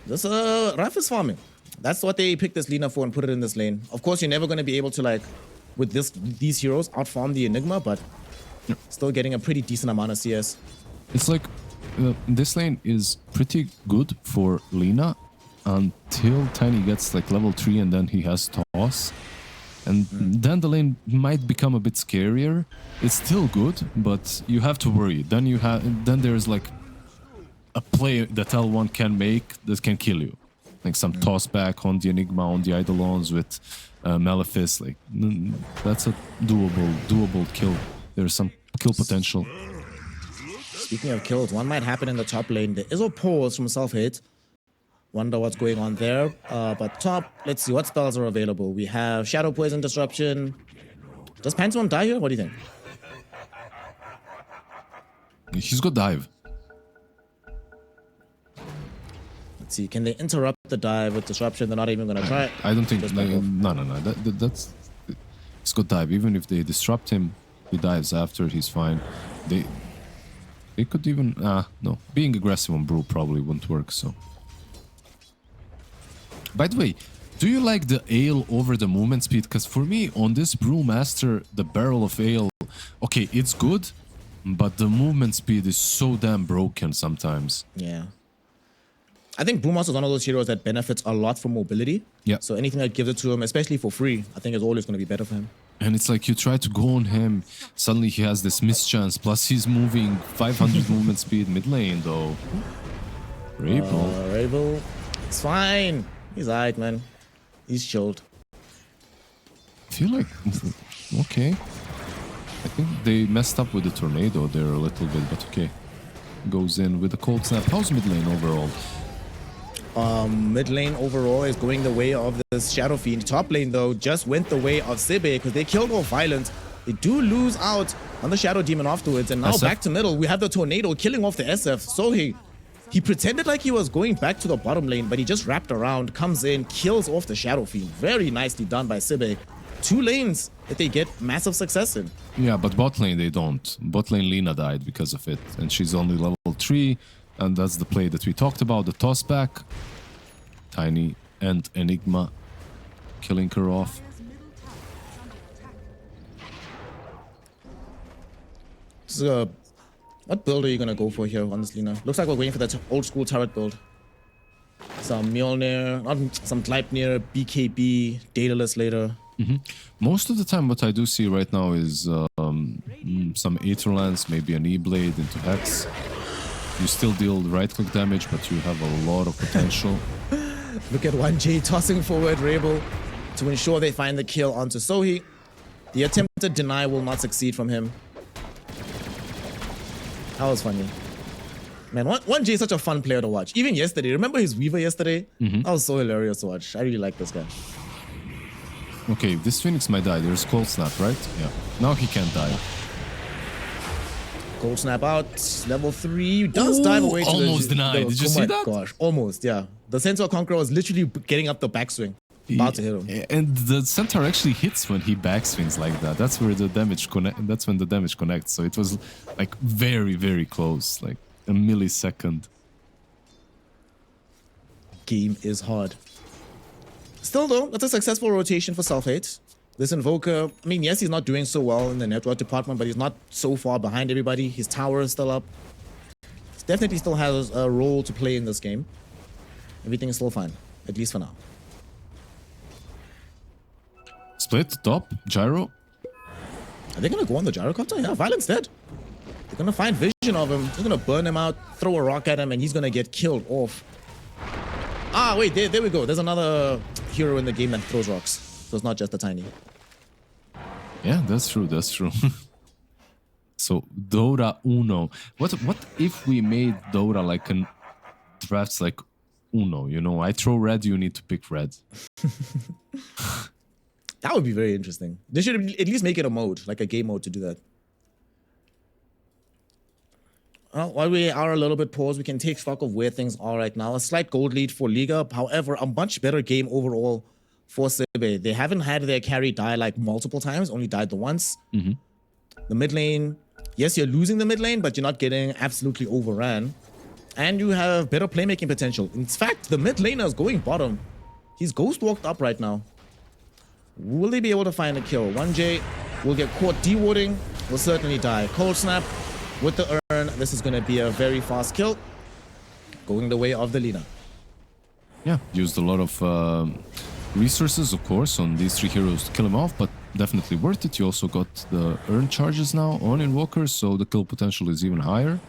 this Raf is farming. That's what they picked this Lina for and put it in this lane. Of course, you're never going to be able to, like, with these heroes, outfarm the Enigma, but still getting a pretty decent amount of CS. It's like this lane is pretty good for Lina until Tiny gets like level 3 and then he has Toss. And then the lane might become a bit scarier. It's still good, but you have to worry. Then there's like a play that L1 can make that can kill you. Like some toss back on the Enigma, on the Eidolons with Malefice. Like that's a doable kill. There's some kill potential. Speaking of kills, one might happen in the top lane. There is a pause from self-hit. Wonder what's going on there. But top, let's see what spells are available. We have Shadow Poison Disruption. Does Pantheon die here? What do you think? He's got dive. Let's see. Can they interrupt the dive with Disruption? They're not even going to try it. I don't think. Just back off. No. That's. He's got dive. Even if they disrupt him, he dives after. He's fine. They could even no. Being aggressive on Brew probably wouldn't work. So. By the way, do you like the ale over the movement speed? Because for me, on this Brewmaster, the barrel of ale, okay, it's good, but the movement speed is so damn broken sometimes. Yeah. I think Brewmaster is one of those heroes that benefits a lot from mobility. Yeah. So anything that gives it to him, especially for free, I think is always going to be better for him. And it's like you try to go on him, suddenly he has this mischance, plus he's moving 500 movement speed mid lane though. Rabel. Rabel, it's fine. He's alright, man. He's chilled. I feel like, okay. I think they messed up with the tornado there a little bit, but okay. Goes in with the cold snap. How's mid lane overall? Mid lane overall is going the way of this Shadow Fiend. Top lane, though, just went the way of SIBE because they killed off Violent. They do lose out on the Shadow Demon afterwards. And now SF? back to middle, we have the Tornado killing off the SF. So he pretended like he was going back to the bottom lane, but he just wrapped around, comes in, kills off the Shadow Fiend. Very nicely done by SIBE. 2 lanes that they get massive success in. Yeah, but bot lane they don't. Bot lane Lina died because of it. And she's only level 3. And that's the play that we talked about. The toss back. Tiny and Enigma killing her off. So, what build are you going to go for here, honestly, now? Looks like we're waiting for that old school turret build. Some Mjolnir, some Gleipnir, BKB, Daedalus later. Most of the time what I do see right now is some Aetherlance, maybe an E-Blade into Hex. You still deal right-click damage, but you have a lot of potential. Look at 1J tossing forward Rabel to ensure they find the kill onto Sohi. The attempted deny will not succeed from him. That was funny. Man, 1J is such a fun player to watch. Even yesterday, remember his Weaver yesterday? That was so hilarious to watch. I really like this guy. Okay, this Phoenix might die. There's Cold Snap, right? Yeah. Now he can't die. Cold Snap out, level 3, does dive away to almost the... denied. Did you see that? Gosh, almost, yeah. The Centaur Conqueror was literally getting up the backswing. About to hit him. And the Centaur actually hits when he backswings like that. That's where the damage that's when the damage connects. So it was like very, very close. Like a millisecond. Game is hard. Still though, that's a successful rotation for Self-Hate. This Invoker, I mean, yes, he's not doing so well in the network department, but he's not so far behind everybody. His tower is still up. He definitely still has a role to play in this game. Everything is still fine, at least for now. Split, top, gyro. Are they going to go on the gyrocopter? Yeah, Violent's dead. They're going to find vision of him. They're going to burn him out, throw a rock at him, and he's going to get killed off. Ah, wait, there we go. There's another hero in the game that throws rocks. So it's not just the Tiny. Yeah, that's true. That's true. So Dora Uno. What if we made Dora like an drafts like Uno? You know, I throw red, you need to pick red. That would be very interesting. They should at least make it a mode, like a game mode to do that. Well, while we are a little bit paused, we can take stock of where things are right now. A slight gold lead for Liga. However, a much better game overall for SIBE. They haven't had their carry die like multiple times, only died the once. The mid lane, yes, you're losing the mid lane, but you're not getting absolutely overran. And you have better playmaking potential. In fact, the mid laner is going bottom. He's ghost walked up right now. Will they be able to find a kill? 1J will get caught dewarding, will certainly die. Cold Snap with the urn. This is going to be a very fast kill. Going the way of the leader. Yeah, used a lot of resources, of course, on these 3 heroes to kill him off, but definitely worth it. You also got the urn charges now on Invokers, so the kill potential is even higher.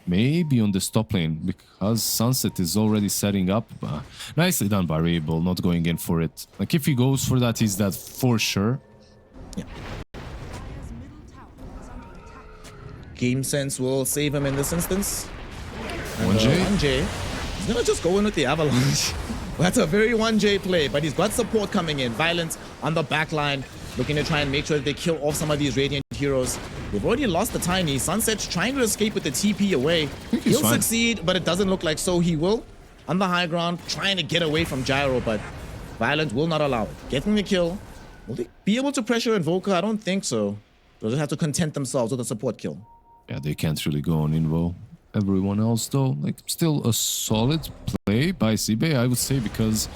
Maybe on the top lane, because Sunset is already setting up. Nicely done by Rabel, not going in for it. Like, if he goes for that, he's dead for sure. Yeah. Game sense will save him in this instance. 1J? 1J. He's gonna just go in with the Avalanche. That's a very 1J play, but he's got support coming in. Violence on the back line, looking to try and make sure that they kill off some of these Radiant heroes. They've already lost the Tiny. Sunset's trying to escape with the TP away. He'll succeed, but it doesn't look like so he will. On the high ground, trying to get away from Gyro, but Violent will not allow it. Getting the kill Will they be able to pressure Invoker? I don't think so. They'll just have to content themselves with a support kill. Yeah, they can't really go on Invo. Everyone else, though, like, still a solid play by SIBE, I would say, because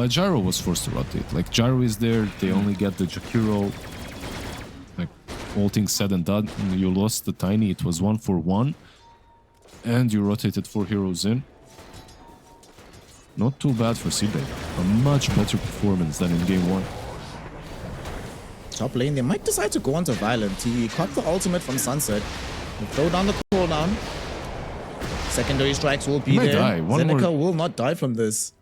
Gyro was forced to rotate. Like, Gyro is there, they only get the Jakiro. Like, all things said and done, you lost the Tiny, it was 1-for-1. And you rotated 4 heroes in. Not too bad for SIBE. A much better performance than in game 1. Top lane, they might decide to go on to Violent. He caught the ultimate from Sunset. He'll throw down the cooldown. Secondary strikes will be there. Zeneca will not die from this.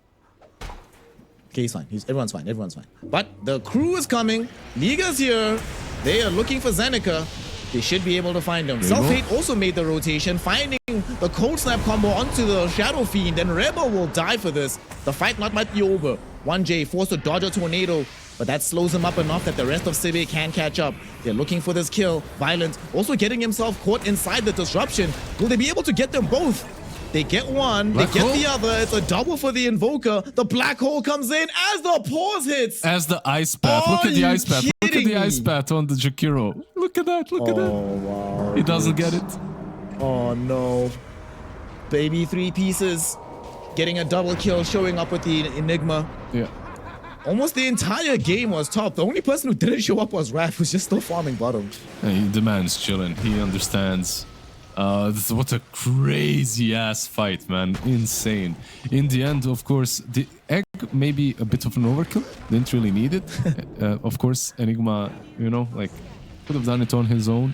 Okay, he's fine. Everyone's fine. Everyone's fine. But the crew is coming. Liga's here. They are looking for Zeneca. They should be able to find him. Self-Hate also made the rotation, finding the Cold Snap combo onto the Shadow Fiend, and Rebel will die for this. The fight might be over. 1J forced to dodge a tornado, but that slows him up enough that the rest of SIBE can catch up. They're looking for this kill. Violent also getting himself caught inside the disruption. Will they be able to get them both? They get one, they get the other. It's a double for the Invoker. The Black Hole comes in as the pause hits. As the Ice Path. Look at the Ice Path. Look at the Ice Path on the Jakiro. Look at that. Look at that. Wow. He doesn't get it. Oh, no. Baby 3 pieces. Getting a double kill, showing up with the Enigma. Yeah. Almost the entire game was top. The only person who didn't show up was Raph, who's just still farming bottom. He demands chillin'. He understands. What a crazy ass fight, man. Insane. In the end, of course, the egg may be a bit of an overkill. Didn't really need it. Of course, Enigma, you know, like, could have done it on his own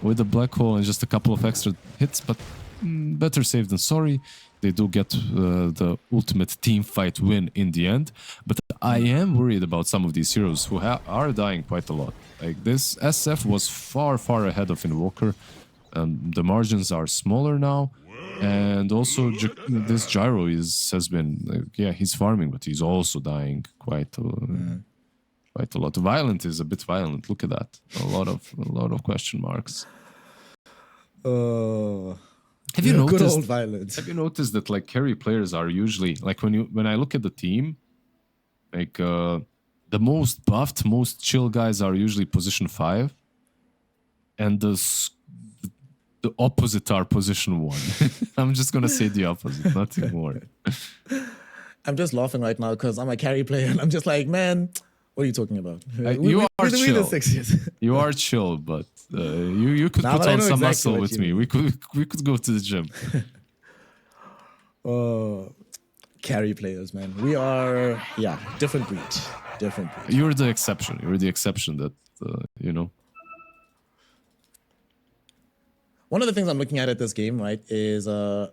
with the Black Hole and just a couple of extra hits, but better safe than sorry. They do get the ultimate team fight win in the end. But I am worried about some of these heroes who are dying quite a lot. Like, this SF was far, far ahead of Invoker. The margins are smaller now, and also this Gyro has been yeah, he's farming, but he's also dying quite a lot. Violent is a bit violent. Look at that, a lot of question marks. Have you noticed? Good old Violence. Have you noticed that like carry players are usually like when I look at the team, like the most buffed, most chill guys are usually position 5, and the opposite are position 1. I'm just gonna say the opposite, nothing more. I'm just laughing right now because I'm a carry player and I'm just like, man, what are you talking about? You are chill. The you are chill, but you could put on some muscle with me. We could go to the gym. Carry players, man. We are, yeah, different breed. Different breed. You're the exception. You're the exception that you know. One of the things I'm looking at this game, right, is the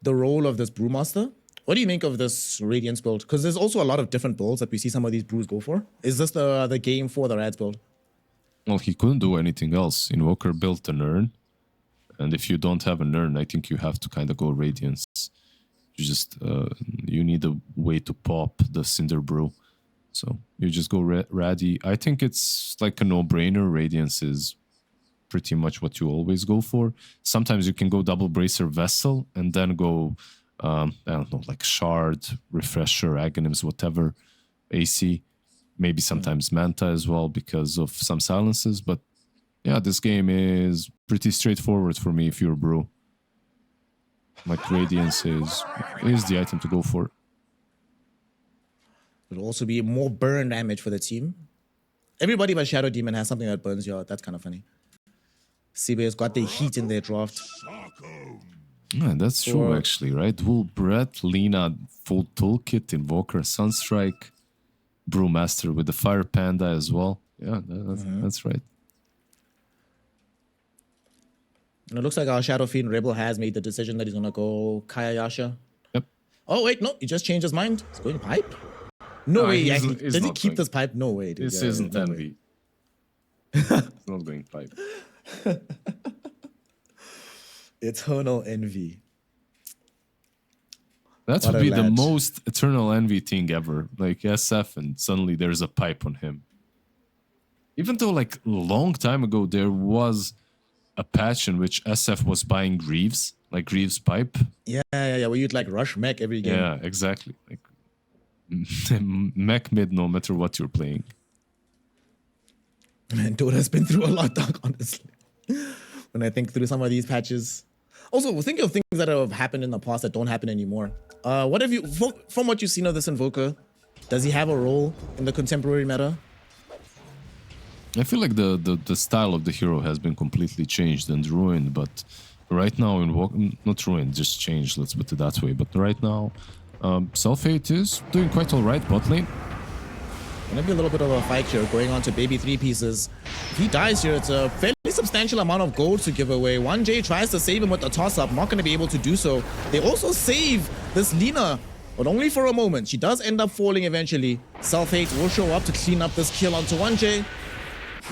role of this Brewmaster. What do you make of this Radiance build? Because there's also a lot of different builds that we see some of these brews go for. Is this the game for the Rads build? Well, he couldn't do anything else. Invoker built an urn, and if you don't have an urn, I think you have to kind of go Radiance. You just you need a way to pop the Cinder Brew, so you just go Raddy. I think it's like a no-brainer. Radiance is pretty much what you always go for. Sometimes you can go double bracer Vessel and then go I don't know, like Shard, Refresher, Aghanims, whatever, AC, maybe sometimes Manta as well because of some silences. But yeah, this game is pretty straightforward for me if you're a Brew. Like Radiance is the item to go for. It'll also be more burn damage for the team. Everybody but Shadow Demon has something that burns you out. That's kind of funny. SIBE has got the heat in their draft. Yeah, that's true, actually, right? Wool, Brett, Lina, full toolkit, Invoker, Sunstrike, Brewmaster with the Fire Panda as well. Yeah, that's right. And it looks like our Shadow Fiend Rebel has made the decision that he's going to go Kayayasha. Yep. Oh, wait, no, he just changed his mind. He's going pipe? No way. Does he keep this pipe? No way, dude. This isn't envy. It's not going pipe. Eternal envy. That would be the most eternal envy thing ever. Like SF, and suddenly there's a pipe on him. Even though, like, a long time ago, there was a patch in which SF was buying Greaves, like Greaves pipe. Yeah, where you'd like rush mech every game. Yeah, exactly. Like mech mid, no matter what you're playing. Man, Dota's been through a lot, dog, honestly. When I think through some of these patches. Also, think of things that have happened in the past that don't happen anymore. What have you, from what you've seen of this Invoker, does he have a role in the contemporary meta? I feel like the style of the hero has been completely changed and ruined, but right now not ruined, just changed, let's put it that way. But right now, Self-Hate is doing quite alright bot lane. Gonna be a little bit of a fight here, going on to baby 3 pieces. If he dies here, it's a fairly substantial amount of gold to give away. 1J tries to save him with the toss-up, not gonna be able to do so. They also save this Lina, but only for a moment. She does end up falling eventually. Self-Hate will show up to clean up this kill onto 1J,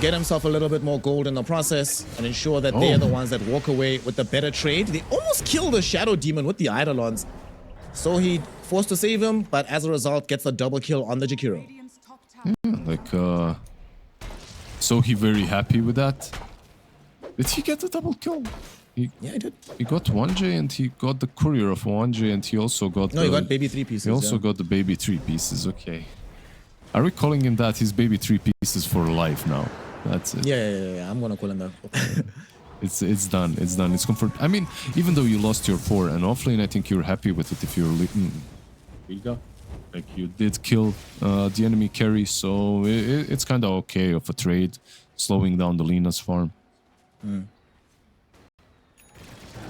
get himself a little bit more gold in the process, and ensure that they are the ones that walk away with the better trade. They almost kill the Shadow Demon with the Eidolons. So he forced to save him, but as a result gets a double kill on the Jakiro. So he very happy with that. Did he get the double kill? Yeah, he did. He got 1J and he got the courier of 1J and he also got he got baby 3 pieces. He also got the baby 3 pieces, okay. Are we calling him that? His baby 3 pieces for life now. That's it. Yeah. I'm gonna call him that. It's done. It's done. It's confirmed. I mean, even though you lost your 4 and offlane, I think you're happy with it if you're L1ga. Like you did kill the enemy carry, so it's kind of okay of a trade, slowing down the Lina's farm.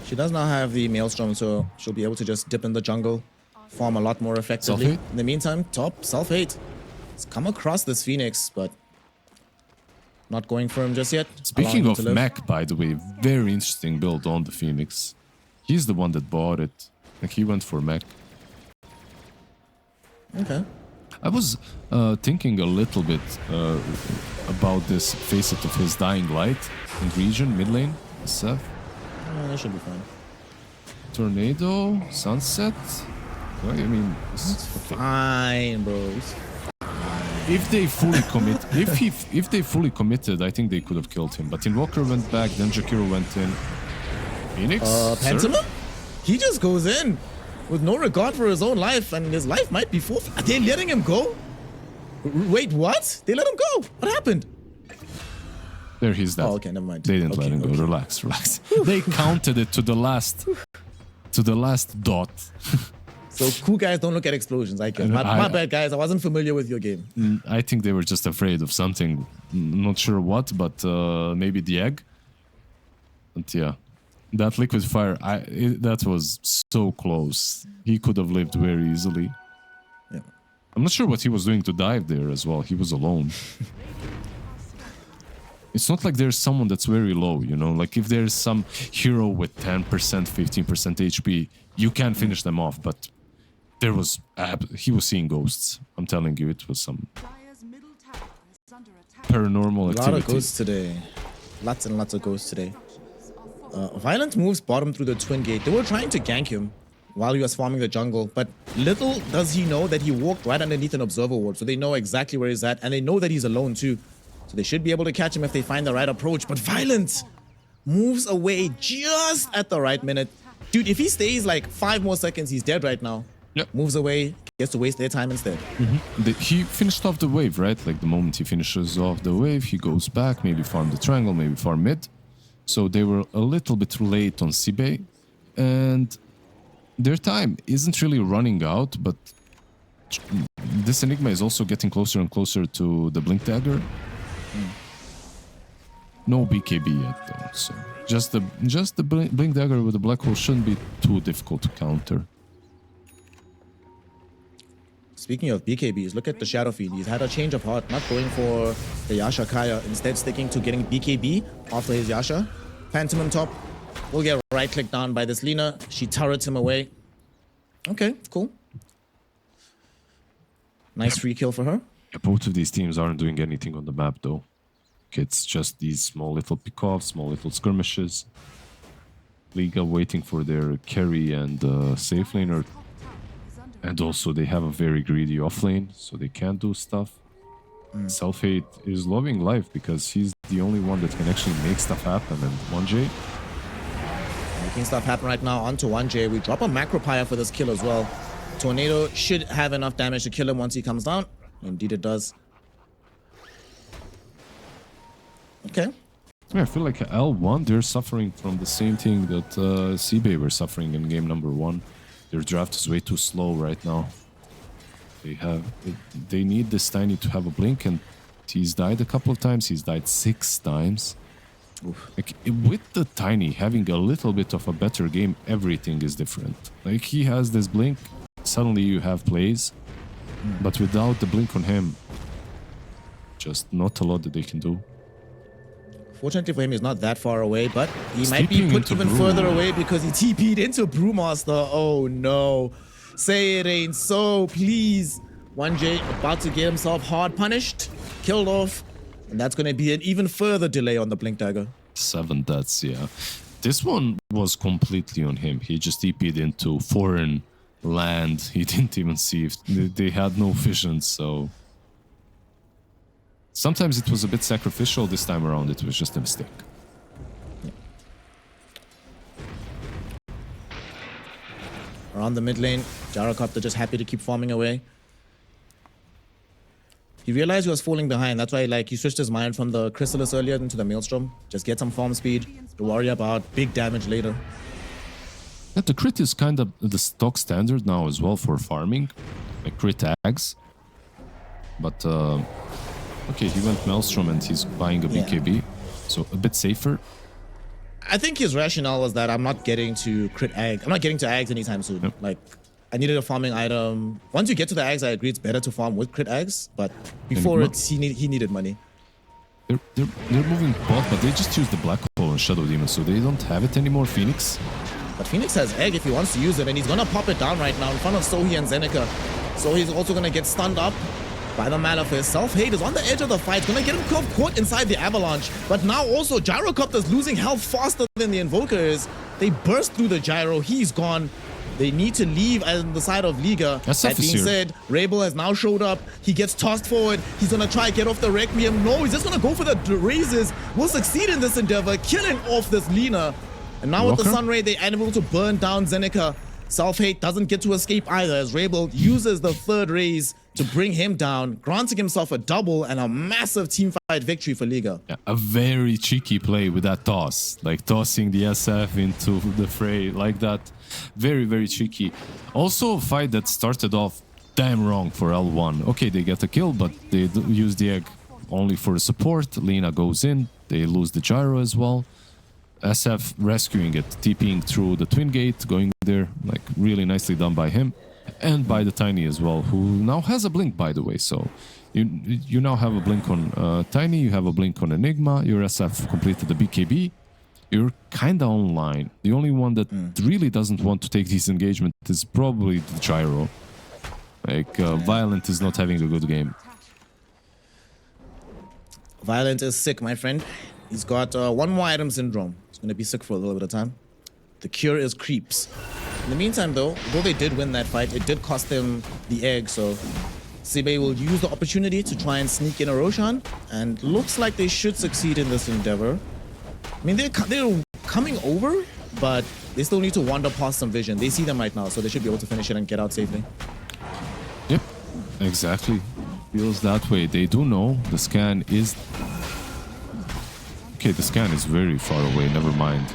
She does now have the Maelstrom, so she'll be able to just dip in the jungle, farm a lot more effectively. Self-Hate? In the meantime, top Self-Hate. It's come across this Phoenix, but not going for him just yet. Speaking of Mac, by the way, very interesting build on the Phoenix. He's the one that bought it. Like he went for Mac. Okay. I was thinking a little bit about this facet of his Dying Light in region, mid lane, Seth. That should be fine. Tornado, Sunset. Well, I mean, it's okay. Fine, bro. If they fully commit, if they fully committed, I think they could have killed him. But Invoker went back, then Jakiro went in. Phoenix? Pentiment? He just goes in with no regard for his own life, and his life might be forfeit. Are they letting him go? Wait, what? They let him go? What happened? There he's dead. Oh, okay, never mind. They didn't let him go. Relax. They counted it to the last dot. So cool guys don't look at explosions. I can. My bad, guys. I wasn't familiar with your game. I think they were just afraid of something. Not sure what, but maybe the egg. But yeah, that liquid fire, that was so close. He could have lived very easily. Yeah. I'm not sure what he was doing to dive there as well. He was alone. It's not like there's someone that's very low, you know? Like if there's some hero with 10%, 15% HP, you can finish them off, but he was seeing ghosts. I'm telling you, it was some paranormal activity. A lot of ghosts today. Lots and lots of ghosts today. Violent moves bottom through the twin gate. They were trying to gank him while he was farming the jungle, but little does he know that he walked right underneath an observer ward, so they know exactly where he's at, and they know that he's alone too. So they should be able to catch him if they find the right approach. But Violent moves away just at the right minute. Dude, if he stays like 5 more seconds, he's dead right now. Yep. Moves away, gets to waste their time instead. He finished off the wave, right? Like the moment he finishes off the wave, he goes back, maybe farm the triangle, maybe farm mid. So they were a little bit late on SIBE. And their time isn't really running out, but this Enigma is also getting closer and closer to the Blink Dagger. No BKB yet though, so just the Blink Dagger with the Black Hole shouldn't be too difficult to counter. Speaking of BKBs, look at the Shadow Fiend. He's had a change of heart, not going for the Yasha Kaya, instead sticking to getting BKB after his Yasha. Phantom on top will get right-clicked down by this Lina. She turrets him away. Okay, cool. Nice free kill for her. Yeah, both of these teams aren't doing anything on the map though. It's just these small little pick-offs, small little skirmishes. L1ga waiting for their carry and safe laner. And also they have a very greedy offlane, so they can't do stuff. Self-Hate is loving life because he's the only one that can actually make stuff happen. And 1J? Making stuff happen right now onto 1J. We drop a macro pyre for this kill as well. Tornado should have enough damage to kill him once he comes down. Indeed it does. Okay. Yeah, I feel like L1, they're suffering from the same thing that SIBE were suffering in game number 1. Their draft is way too slow right now. They need this Tiny to have a blink, and he's died a couple of times. He's died 6 times. Like, with the Tiny having a little bit of a better game, everything is different. Like, he has this blink, suddenly you have plays, but without the blink on him, just not a lot that they can do. Fortunately for him, he's not that far away, but he He's might be TPing put into even Brew. further away because he TP'd into Brewmaster. Oh no. Say it ain't so, please. 1J about to get himself hard punished, killed off, and that's going to be an even further delay on the Blink Dagger. 7 deaths, yeah. This one was completely on him. He just TP'd into foreign land. He didn't even see if they had no vision, so... Sometimes it was a bit sacrificial. This time around, it was just a mistake. Around the mid lane, Gyrocopter just happy to keep farming away. He realized he was falling behind. That's why, like, he switched his mind from the Chrysalis earlier into the Maelstrom. Just get some farm speed to worry about big damage later. Yeah, the crit is kind of the stock standard now as well for farming. Like crit tags. But, okay, he went Maelstrom and he's buying a BKB. So a bit safer. I think his rationale was that I'm not getting to crit Ag. I'm not getting to Ags anytime soon. Yep. Like, I needed a farming item. Once you get to the Ags, I agree it's better to farm with crit Ags. But before it, he needed money. They're moving bot, but they just use the Black Hole and Shadow Demon, so they don't have it anymore, Phoenix. But Phoenix has Egg if he wants to use it, and he's gonna pop it down right now in front of Sohi and Zeneca. So he's also gonna get stunned up by the Malphite. Self-Hate is on the edge of the fight, gonna get him caught inside the Avalanche. But now also Gyrocopter's losing health faster than the Invoker is. They burst through the Gyro, he's gone. They need to leave on the side of Liga. That being said, Rabel has now showed up. He gets tossed forward. He's gonna try to get off the Requiem. No, he's just gonna go for the raises. Will succeed in this endeavor, killing off this Lina. And now with the Sunray, they're able to burn down Zeneca. Self-Hate doesn't get to escape either, as Rabel uses the third raise to bring him down, granting himself a double and a massive teamfight victory for Liga. Yeah, a very cheeky play with that toss, like tossing the SF into the fray like that. Very, very cheeky. Also a fight that started off damn wrong for L1. Okay, they get a kill, but they use the egg only for the support. Lina goes in, they lose the gyro as well. SF rescuing it, TPing through the twin gate, going there, like really nicely done by him. And by the Tiny as well, who now has a blink, by the way. So you now have a blink on Tiny, you have a blink on Enigma, your SF completed the BKB. You're kinda online. The only one that really doesn't want to take this engagement is probably the Gyro. Like, Violent is not having a good game. Violent is sick, my friend. He's got one more item syndrome. He's gonna be sick for a little bit of time. The cure is creeps. In the meantime, though they did win that fight, it did cost them the egg, so SIBE will use the opportunity to try and sneak in a Roshan, and looks like they should succeed in this endeavor. I mean, they're coming over, but they still need to wander past some vision. They see them right now, so they should be able to finish it and get out safely. Yep, exactly. Feels that way. They do know the scan is... Okay, the scan is very far away, never mind.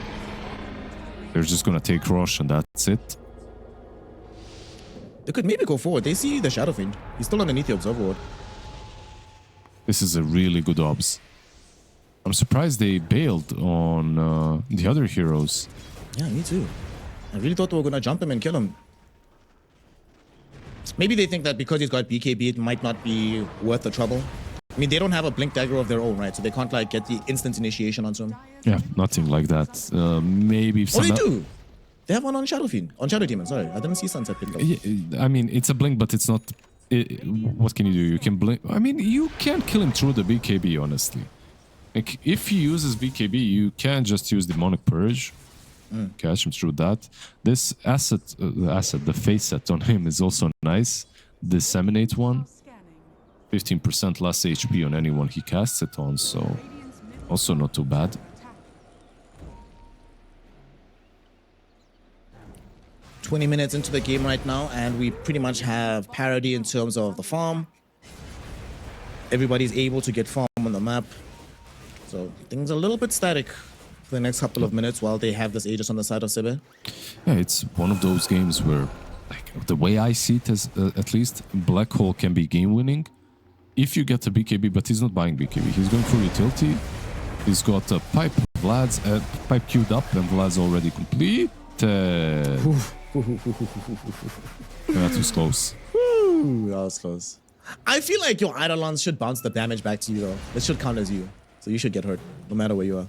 They're just gonna take Rosh and that's it. They could maybe go forward. They see the Shadow Fiend. He's still underneath the Observer Ward. This is a really good obs. I'm surprised they bailed on the other heroes. Yeah, me too. I really thought they were gonna jump him and kill him. Maybe they think that because he's got BKB, it might not be worth the trouble. I mean, they don't have a Blink Dagger of their own, right? So they can't, like, get the instant initiation onto him. Yeah, nothing like that. Maybe... Oh, they do! They have one on Shadow Fiend. On Shadow Demon, sorry. I didn't see Sunset Pit. Yeah, I mean, it's a blink, but it's not... what can you do? You can blink... I mean, you can't kill him through the BKB, honestly. Like, if he uses BKB, you can just use Demonic Purge. Catch him through that. This the face set on him is also nice. Disseminate one. 15% less HP on anyone he casts it on, so also not too bad. "20 minutes into the game right now, and we pretty much have parity in terms of the farm. Everybody's able to get farm on the map. So things are a little bit static for the next couple of minutes while they have this Aegis on the side of SIBE. Yeah, it's one of those games where, like, the way I see it is, at least, Black Hole can be game-winning if you get a BKB, but he's not buying BKB. He's going for utility. He's got a pipe, Vlad's pipe queued up, and Vlad's already complete. That was close. Ooh, that was close. I feel like your Eidolons should bounce the damage back to you, though. This should count as you. So you should get hurt, no matter where you are.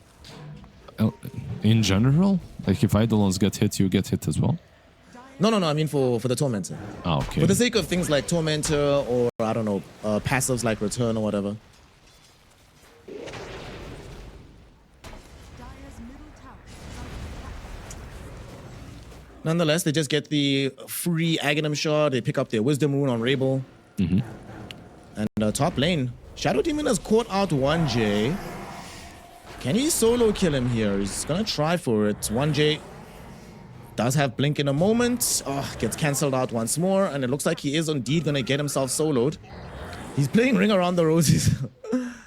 In general, like if Eidolons get hit, you get hit as well. No, I mean for the Tormentor. Ah, okay. For the sake of things like Tormentor or, I don't know, passives like Return or whatever. Nonetheless, they just get the free Aghanim shot. They pick up their Wisdom Rune on Rabel. And top lane, Shadow Demon has caught out 1J. Can he solo kill him here? He's gonna try for it. 1J does have Blink in a moment. Oh, gets cancelled out once more. And it looks like he is indeed gonna get himself soloed. He's playing Ring Around the Roses.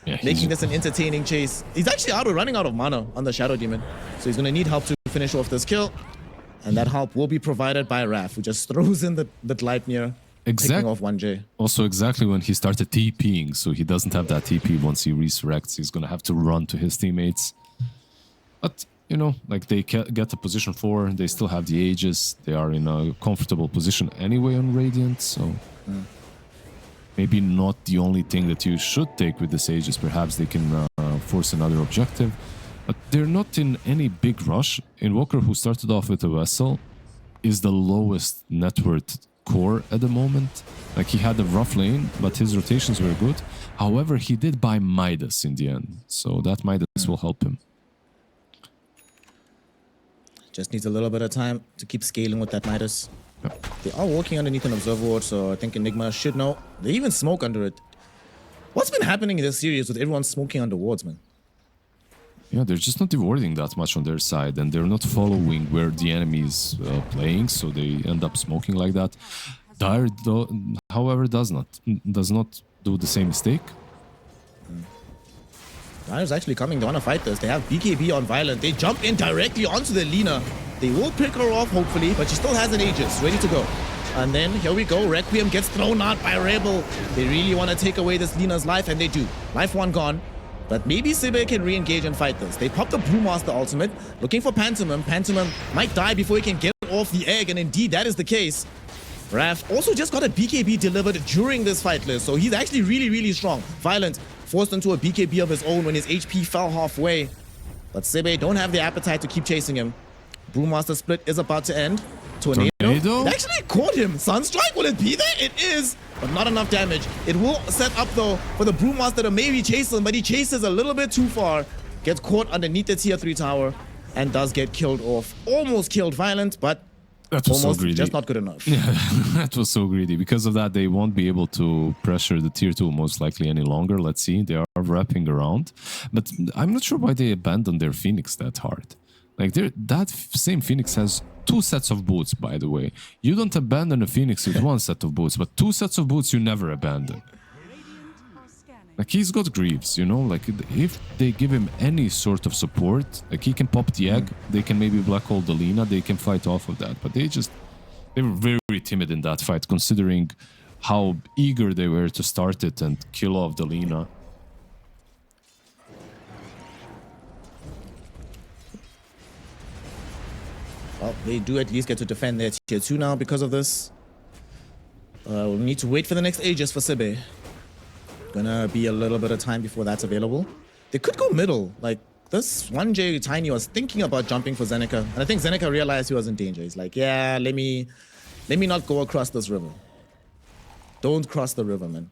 Yeah, Making this an entertaining chase. He's actually running out of mana on the Shadow Demon. So he's gonna need help to finish off this kill. And that help will be provided by Raph, who just throws in the Gleipnir, picking off 1J. Also, exactly when he started TPing, so he doesn't have that TP once he resurrects. He's going to have to run to his teammates. But, you know, like they get the position 4, they still have the Aegis. They are in a comfortable position anyway on Radiant, so maybe not the only thing that you should take with this Aegis. Perhaps they can force another objective. But they're not in any big rush. Invoker, who started off with a Vessel, is the lowest net worth core at the moment. Like, he had a rough lane, but his rotations were good. However, he did buy Midas in the end, so that Midas will help him. Just needs a little bit of time to keep scaling with that Midas. Yep. They are walking underneath an Observer Ward, so I think Enigma should know. They even smoke under it. What's been happening in this series with everyone smoking under wards, man? Yeah, they're just not rewarding that much on their side, and they're not following where the enemy is playing, so they end up smoking like that. Dire, however, does not do the same mistake. Dire's actually coming. They want to fight this. They have BKB on Violent. They jump in directly onto the Lina. They will pick her off, hopefully, but she still has an Aegis ready to go. And then, here we go. Requiem gets thrown out by Rebel. They really want to take away this Lina's life, and they do. Life 1 gone. But maybe SIBE can re-engage and fight this. They pop the Brewmaster ultimate, looking for Pantomime. Pantomime might die before he can get off the egg, and indeed that is the case. Raph also just got a BKB delivered during this fight list, so he's actually really strong. Violent forced into a BKB of his own when his HP fell halfway. But SIBE don't have the appetite to keep chasing him. Brewmaster split is about to end. Tornado? It actually caught him. Sunstrike, will it be there? It is, but not enough damage. It will set up, though, for the Brewmaster to maybe chase him, but he chases a little bit too far. Gets caught underneath the tier 3 tower and does get killed off. Almost killed Violent, but that was almost so greedy. Just not good enough. Yeah, that was so greedy. Because of that, they won't be able to pressure the tier 2 most likely any longer. Let's see. They are wrapping around. But I'm not sure why they abandoned their Phoenix that hard. Like, that same Phoenix has 2 sets of boots, by the way. You don't abandon a Phoenix with 1 set of boots, but 2 sets of boots you never abandon. Like, he's got Greaves, you know? Like, if they give him any sort of support, like, he can pop the egg, they can maybe Black Hole the Lina, they can fight off of that. But they were very timid in that fight, considering how eager they were to start it and kill off the Lina. Well, they do at least get to defend their tier 2 now because of this. We'll need to wait for the next Aegis for SIBE. Gonna be a little bit of time before that's available. They could go middle. Like, this 1J Tiny was thinking about jumping for Zeneca. And I think Zeneca realized he was in danger. He's like, yeah, let me not go across this river. Don't cross the river, man.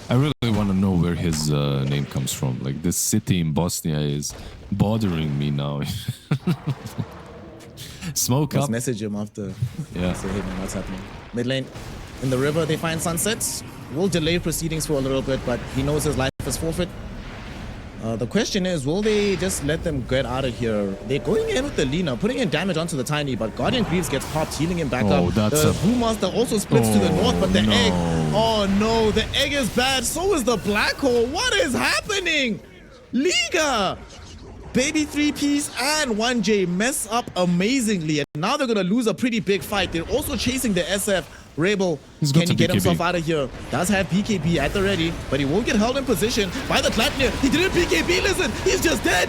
I really want to know where his name comes from. Like, this city in Bosnia is bothering me now. Smoke Let's up. message him after. Yeah. Say, hey man, what's happening? Mid lane, in the river, they find sunsets. We'll delay proceedings for a little bit, but he knows his life is forfeit. The question is, will they just let them get out of here? They're going in with the Lina, putting in damage onto the Tiny, but Guardian Greaves gets popped, healing him back Oh, up. that's the a- Brewmaster also splits to the Oh, north, but the egg... no. Oh no, the egg is bad. So is the Black Hole. What is happening? Liga! Baby 3-piece and 1J mess up amazingly, and now they're going to lose a pretty big fight. They're also chasing the SF. Rebel, He's got can he to get BKB. himself out of here? Does have BKB at the ready, but he won't get held in position by the Clapnir. He didn't BKB, listen, he's just dead.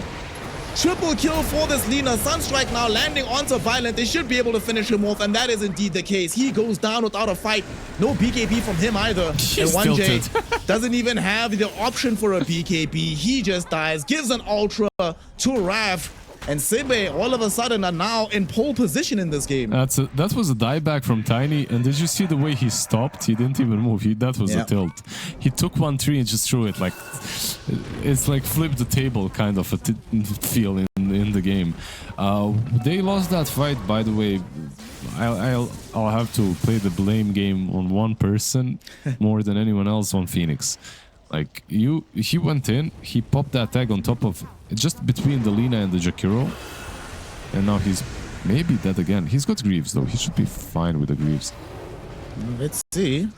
Triple kill for this Lina. Sunstrike now landing onto Violent. They should be able to finish him off, and that is indeed the case. He goes down without a fight. No BKB from him either. He's and 1J tilted. doesn't even have the option for a BKB. He just dies, gives an Ultra to Raf, and SIBE all of a sudden are now in pole position in this game. That was a dieback from Tiny, and did you see the way he stopped? He didn't even move. That was Yeah. a tilt. He took 1-3 and just threw it like it's like flip the table kind of a feel in the game. They lost that fight, by the way. I'll have to play the blame game on one person more than anyone else on Phoenix. Like he went in, he popped that tag on top of just between the Lina and the Jakiro, and now he's maybe dead again. He's got Greaves though. He should be fine with the Greaves. Let's see.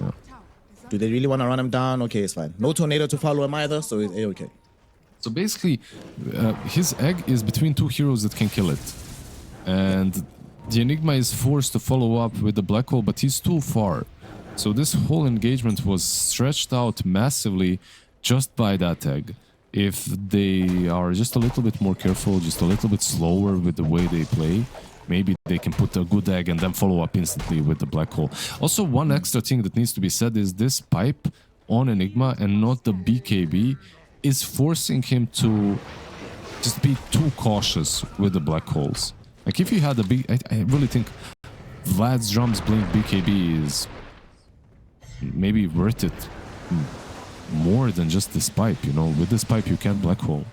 Do they really want to run him down? Okay, it's fine. No tornado to follow him either, so it's A-okay. So basically, his egg is between two heroes that can kill it, and the Enigma is forced to follow up with the Black Hole, but he's too far. So this whole engagement was stretched out massively just by that egg. If they are just a little bit more careful, just a little bit slower with the way they play, maybe they can put a good egg and then follow up instantly with the Black Hole. Also, one extra thing that needs to be said is this pipe on Enigma and not the BKB is forcing him to just be too cautious with the Black Holes. Like if he had a big... I really think Vlad's Drums Blink BKB is maybe worth it more than just this pipe, you know. With this pipe you can't Black Hole.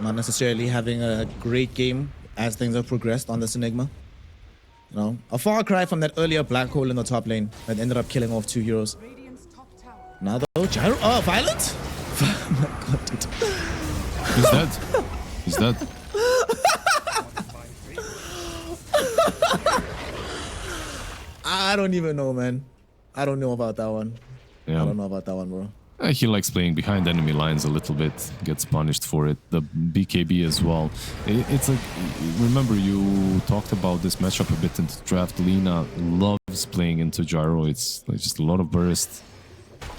Not necessarily having a great game as things have progressed on this Enigma. You know, a far cry from that earlier Black Hole in the top lane that ended up killing off 2 heroes. Radiant's top tower Now though, Gyro... Oh, Violent? Oh my god, dude. He's dead. He's dead. I don't even know, man. I don't know about that one. Yeah. I don't know about that one, bro. He likes playing behind enemy lines a little bit, gets punished for it. The BKB as well. It's like, remember you talked about this matchup a bit in the draft. Lina loves playing into Gyro. It's like just a lot of burst.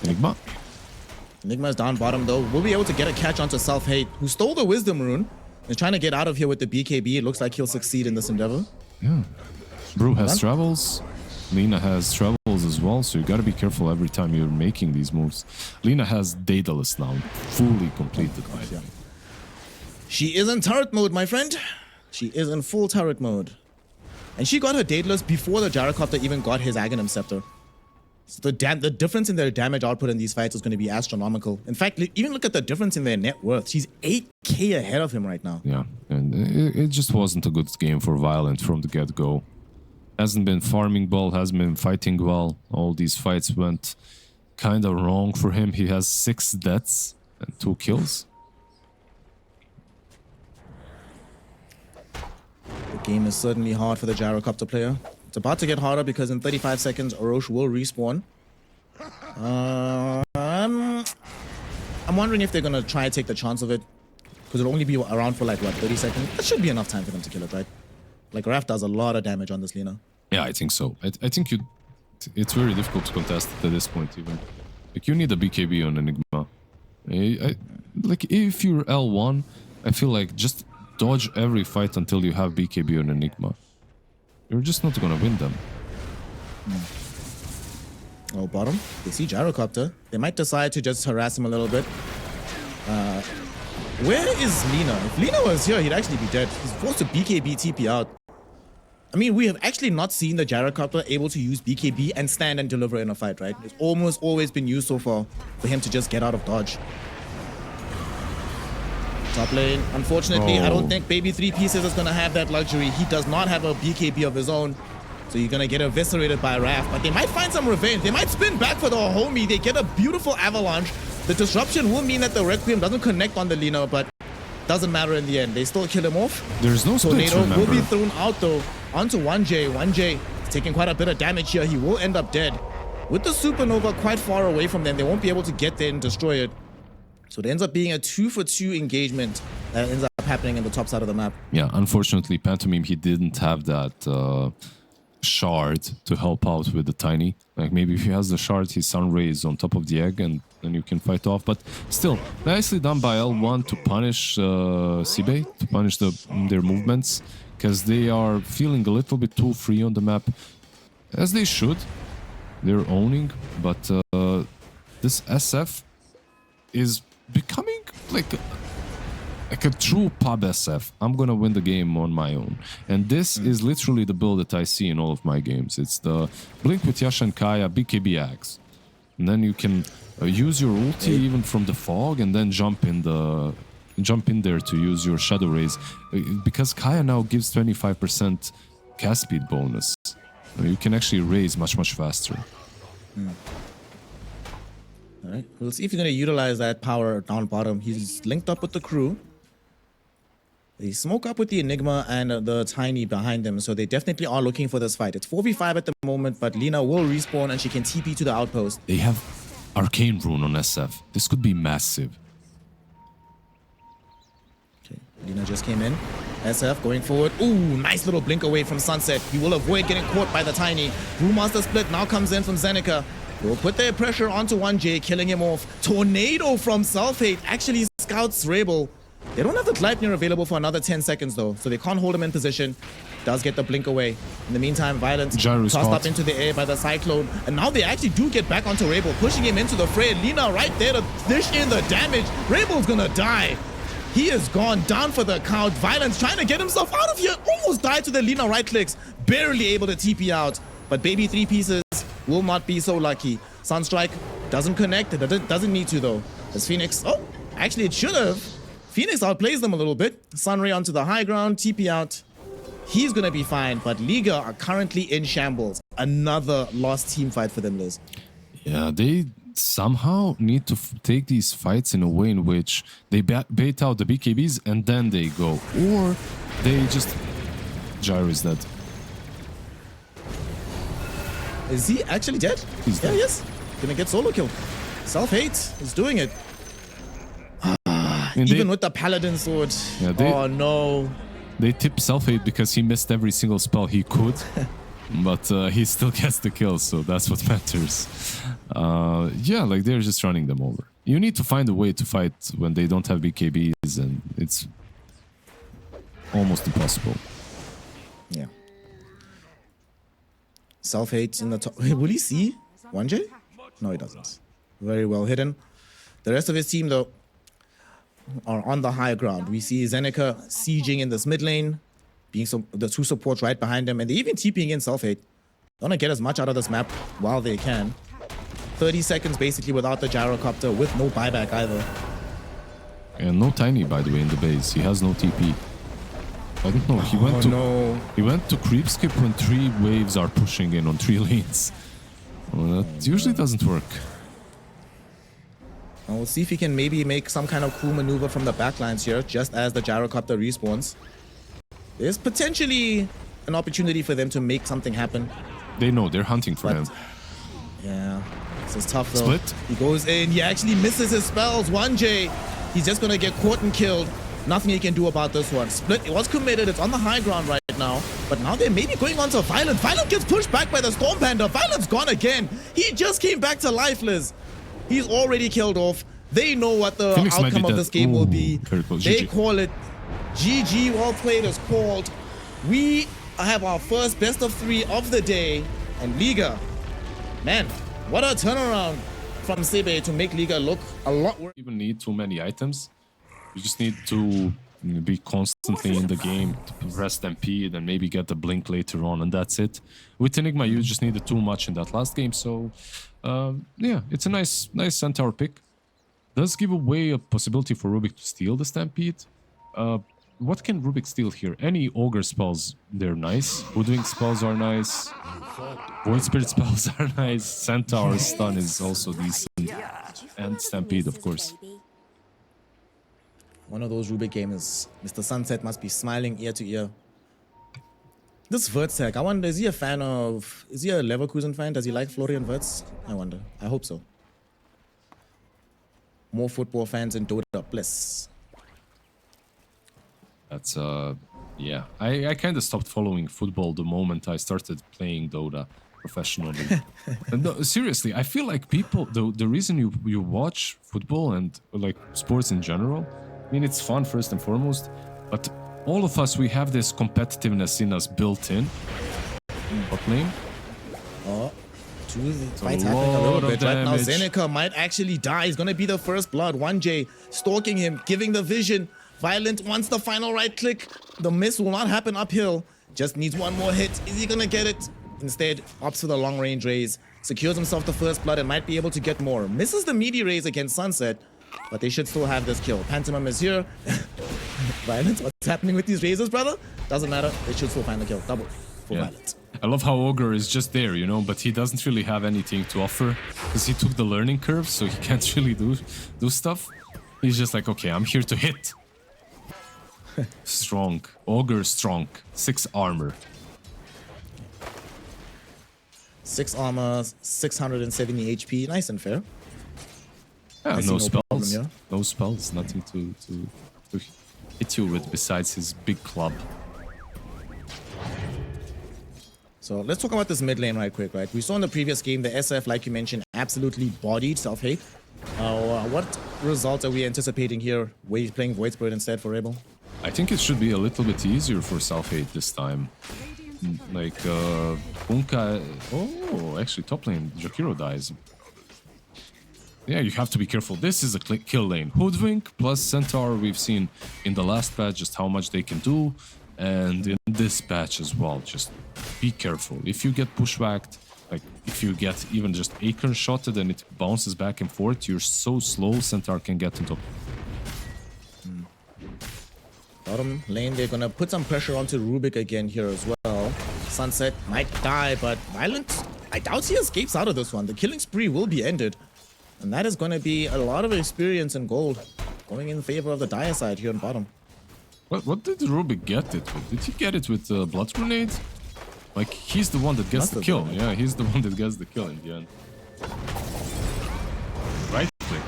Enigma. Enigma's down bottom though. We'll be able to get a catch onto Self-Hate, who stole the Wisdom Rune. Is trying to get out of here with the BKB. It looks like he'll succeed in this endeavor. Yeah. Brew has travels. Lina has travels as well, so you gotta be careful every time you're making these moves. Lina has Daedalus now, fully completed. Yeah. She is in turret mode, my friend. She is in full turret mode. And she got her Daedalus before the Gyrocopter even got his Aghanim Scepter. So the difference in their damage output in these fights is going to be astronomical. In fact, even look at the difference in their net worth. She's 8k ahead of him right now. Yeah, and it just wasn't a good game for Violent from the get-go. Hasn't been farming well, hasn't been fighting well. All these fights went kind of wrong for him. He has 6 deaths and 2 kills. The game is certainly hard for the Gyrocopter player. It's about to get harder because in 35 seconds, Orochi will respawn. I'm wondering if they're going to try and take the chance of it. Because it'll only be around for like, what, 30 seconds? That should be enough time for them to kill it, right? Like, Raf does a lot of damage on this Lina. Yeah, I think so. I think it's very difficult to contest it at this point even. Like, you need a BKB on Enigma. Like, if you're L1, I feel like just dodge every fight until you have BKB on Enigma. You're just not gonna win them. Oh, bottom. They see Gyrocopter. They might decide to just harass him a little bit. Where is Lina? If Lina was here, he'd actually be dead. He's forced to BKB TP out. I mean, we have actually not seen the Gyrocopter able to use BKB and stand and deliver in a fight, right? It's almost always been used so far for him to just get out of dodge. Top lane, unfortunately, I don't think Baby 3 Pieces is going to have that luxury. He does not have a BKB of his own. So you're going to get eviscerated by Raph, but they might find some revenge. They might spin back for the homie. They get a beautiful avalanche. The disruption will mean that the Requiem doesn't connect on the Lina, but doesn't matter in the end. They still kill him off. There's no split, Tornado will be remember. thrown out though onto 1J. 1J is taking quite a bit of damage here. He will end up dead. With the Supernova quite far away from them, they won't be able to get there and destroy it. So it ends up being a 2-for-2 engagement that ends up happening in the top side of the map. Yeah, unfortunately, Pantomime, he didn't have that shard to help out with the Tiny. Like, maybe if he has the shard, his Sunray is on top of the egg, and then you can fight off. But still, nicely done by L1 to punish SIBE, to punish their movements, because they are feeling a little bit too free on the map, as they should. They're owning, but this SF is becoming like a true pub SF. I'm gonna win the game on my own. And this is literally the build that I see in all of my games. It's the Blink with Yasha and Kaya, BKB Axe. And then you can use your ulti even from the fog and then jump in there to use your Shadow Rays. Because Kaya now gives 25% cast speed bonus. You can actually raise much faster. Alright, we'll see if he's going to utilize that power down bottom. He's linked up with the crew. They smoke up with the Enigma and the Tiny behind them, so they definitely are looking for this fight. It's 4v5 at the moment, but Lina will respawn and she can TP to the outpost. They have Arcane Rune on SF. This could be massive. Okay, Lina just came in. SF going forward. Ooh, nice little blink away from Sunset. He will avoid getting caught by the Tiny. Brewmaster split now comes in from Zeneca. Will put their pressure onto 1J, killing him off. Tornado from Self-Hate actually scouts Rebel. They don't have the Gleipnir available for another 10 seconds though, so they can't hold him in position. Does get the blink away. In the meantime, Violence Gyro's tossed caught. up into the air by the Cyclone. And now they actually do get back onto Rebel, pushing him into the fray. Lina right there to dish in the damage. Rebel's gonna die. He is gone, down for the count. Violence trying to get himself out of here. Almost died to the Lina right clicks. Barely able to TP out. But Baby 3 pieces will not be so lucky. Sunstrike doesn't connect. It doesn't need to though. As Phoenix, oh, actually it should have. Phoenix outplays them a little bit. Sunray onto the high ground, TP out. He's gonna be fine, but Liga are currently in shambles. Another lost team fight for them, Liz. Yeah, they somehow need to take these fights in a way in which they bait out the BKBs and then they go. Or they just... Gyro is dead. Is he actually dead? He's dead. Yeah, yes. Gonna get solo killed. Self-Hate is doing it. And Even with the Paladin sword. Yeah, oh no. They tip Self-Hate because he missed every single spell he could. But he still gets the kill, so that's what matters. Yeah, like they're just running them over. You need to find a way to fight when they don't have BKBs, and it's almost impossible. Yeah. Self-Hate in the top. Will he see 1J? No, he doesn't. Very well hidden. The rest of his team, though, are on the high ground. We see Zeneca sieging in this mid lane, being the two supports right behind him, and they're even TPing in Self-Hate. They want to get as much out of this map while they can. 30 seconds basically without the gyrocopter, with no buyback either. And no Tiny, by the way, in the base. He has no TP. I don't know. He went to creep skip when 3 waves are pushing in on 3 lanes. Well, that usually doesn't work. And we'll see if he can maybe make some kind of cool maneuver from the backlines here, just as the gyrocopter respawns. There's potentially an opportunity for them to make something happen. They know they're hunting for him. Yeah, this is tough though. Split. He goes in, he actually misses his spells. 1J, he's just gonna get caught and killed. Nothing he can do about this one. Split, it was committed, it's on the high ground right now. But now they're maybe going on to Violent. Violent gets pushed back by the Storm Panda. Violent's gone again. He just came back to life, Liz. He's already killed off. They know what the Phoenix might outcome be of dead. this game will be. Very close. They GG. call it GG. Well played is called. We have our first best of 3 of the day. And Liga, man, what a turnaround from SIBE to make Liga look a lot worse. You don't even need too many items. You just need to be constantly in the game, to rest MP, then maybe get the blink later on, and that's it. With Enigma, you just needed too much in that last game, so yeah, it's a nice Centaur pick. Does give away a possibility for Rubik to steal the Stampede, what can Rubik steal here? Any Ogre spells, they're nice. Woodwing spells are nice. Void Spirit spells are nice. Centaur stun is also decent. And Stampede, of course. One of those Rubik games. Mr. Sunset must be smiling ear to ear. This Vertstech, I wonder, is he a fan of... Is he a Leverkusen fan? Does he like Florian Wirtz? I wonder. I hope so. More football fans in Dota, bless. That's, yeah. I kind of stopped following football the moment I started playing Dota professionally. And no, seriously, I feel like people... The reason you watch football and, like, sports in general, I mean, it's fun first and foremost, but all of us, we have this competitiveness in us built in. Bot lane. Oh, two fights happening a little bit. Right now, damage. Zeneca might actually die. He's going to be the first blood. 1J stalking him, giving the vision. Violent wants the final right click. The miss will not happen uphill. Just needs one more hit. Is he going to get it? Instead, opts for the long range raise. Secures himself the first blood and might be able to get more. Misses the meaty raise against Sunset, but they should still have this kill. Pantomime is here. Violence, what's happening with these razors, brother? Doesn't matter. They should still find the kill. Double for Violence. I love how Ogre is just there, you know, but he doesn't really have anything to offer because he took the learning curve, so he can't really do stuff. He's just like, okay, I'm here to hit. Strong. Ogre strong. 6 armor. 6 armor, 670 HP. Nice and fair. Yeah, I see no no problem spells. here. No spells. Nothing to hit you with besides his big club. So let's talk about this mid lane right quick, right? We saw in the previous game, the SF, like you mentioned, absolutely bodied Self-Hate. What result are we anticipating here? Playing Void Spirit instead for Rebel? I think it should be a little bit easier for Self-Hate this time. Like, L1ga... Oh, actually, top lane, Jakiro dies. Yeah, you have to be careful. This is a kill lane. Hoodwink plus Centaur, we've seen in the last patch just how much they can do. And in this patch as well, just be careful. If you get pushbacked, like if you get even just acorn shotted and it bounces back and forth, you're so slow, Centaur can get into... Bottom lane, they're gonna put some pressure onto Rubik again here as well. Sunset might die, but Violent, I doubt he escapes out of this one. The killing spree will be ended. And that is gonna be a lot of experience and gold going in favor of the dire side here on bottom. What did Rubik get it with? Did he get it with Blood Grenade? Like, he's the one that gets the kill. Yeah, he's the one that gets the kill in the end. Right click.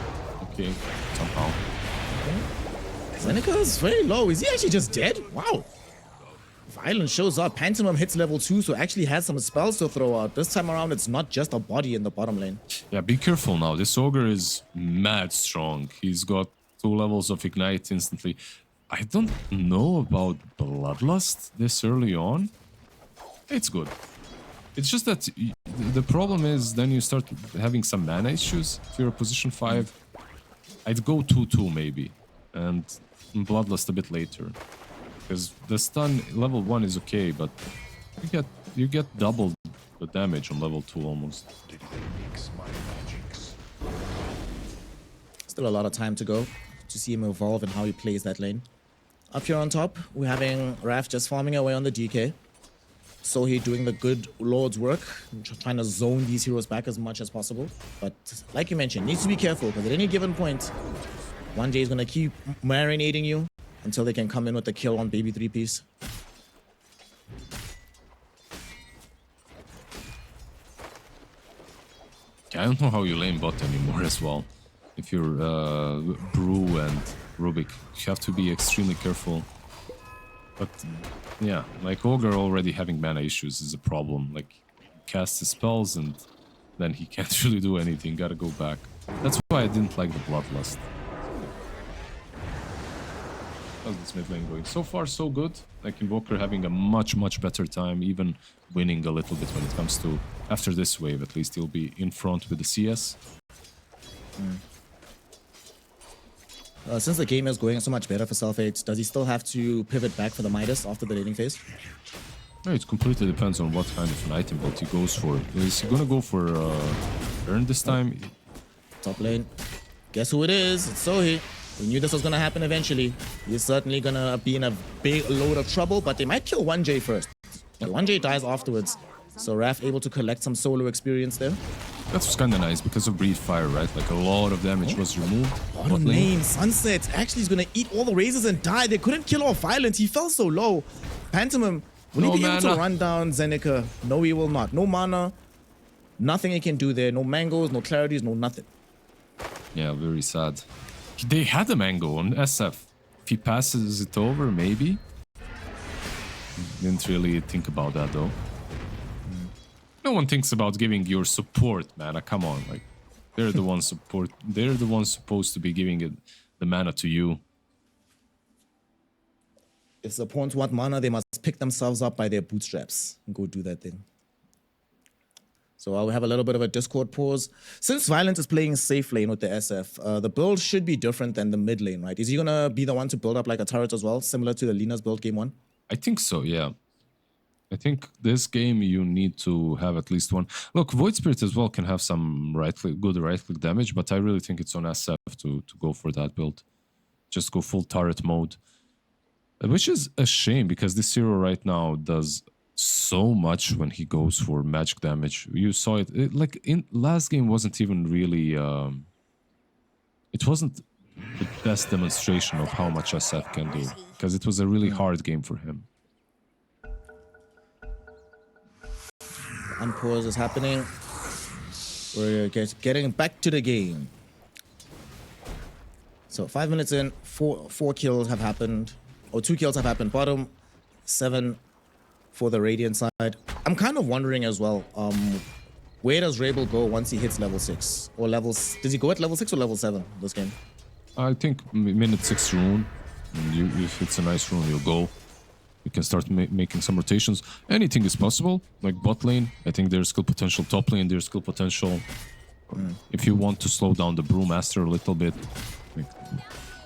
Okay, somehow. Zeneca is very low. Is he actually just dead? Wow. Violent shows up. Pantomime hits level 2, so actually has some spells to throw out. This time around, it's not just a body in the bottom lane. Yeah, be careful now. This Ogre is mad strong. He's got 2 levels of Ignite instantly. I don't know about Bloodlust this early on. It's good. It's just that the problem is then you start having some mana issues. If you're a position 5, I'd go 2-2 maybe. And Bloodlust a bit later. Because the stun level 1 is okay, but you get double the damage on level 2 almost. Still a lot of time to go to see him evolve and how he plays that lane. Up here on top, we're having Raph just farming away on the DK. So he doing the good Lord's work, trying to zone these heroes back as much as possible. But like you mentioned, needs to be careful because at any given point, 1J is going to keep marinating you until they can come in with the kill on baby 3-piece. I don't know how you lane bot anymore as well. If you're Brew and Rubik, you have to be extremely careful. But yeah, like Ogre already having mana issues is a problem. Like, he casts his spells and then he can't really do anything, gotta go back. That's why I didn't like the Bloodlust. How's this mid lane going? So far, so good. Like, Invoker having a much better time, even winning a little bit when it comes to... After this wave, at least, he'll be in front with the CS. Since the game is going so much better for Self-Hate, does he still have to pivot back for the Midas after the laning phase? No, it completely depends on what kind of an item build he goes for. Is he gonna go for Earn this time? Top lane. Guess who it is? It's Sohi. We knew this was going to happen eventually. He's certainly going to be in a big load of trouble, but they might kill 1J first. But 1J dies afterwards. So Raf able to collect some solo experience there. That was kind of nice because of Breathe Fire, right? Like a lot of damage was removed. Bottom lane, Sunset actually is going to eat all the razors and die. They couldn't kill off Violent. He fell so low. Pantomime, will he be able to run down Zeneca? No, he will not. No mana. Nothing he can do there. No mangoes, no clarities, no nothing. Yeah, very sad. They had a mango on SF. If he passes it over, maybe. Didn't really think about that though. No one thinks about giving your support, man. Come on, like they're the ones support. They're the ones supposed to be giving it the mana to you. If the opponents want mana, they must pick themselves up by their bootstraps and go do that thing. So I'll have a little bit of a Discord pause. Since Violent is playing safe lane with the SF, the build should be different than the mid lane, right? Is he gonna be the one to build up like a turret as well, similar to the Lina's build game 1? I think so, yeah. I think this game you need to have at least one. Look, Void Spirit as well can have some good right-click damage, but I really think it's on SF to go for that build. Just go full turret mode. Which is a shame because this hero right now does so much when he goes for magic damage. You saw it like in last game wasn't even really it wasn't the best demonstration of how much SF can do because it was a really hard game for him. Unpause is happening. We're getting back to the game. So 5 minutes in, four kills have happened, or 2 kills have happened. Bottom 7 for the Radiant side. I'm kind of wondering as well, where does Rabel go once he hits level 6? Or does he go at level 6 or level 7 this game? I think minute 6 rune. If it's a nice rune, you'll go. You can start making some rotations. Anything is possible. Like bot lane, I think there's skill potential. Top lane, there's skill potential. If you want to slow down the Brewmaster a little bit, like,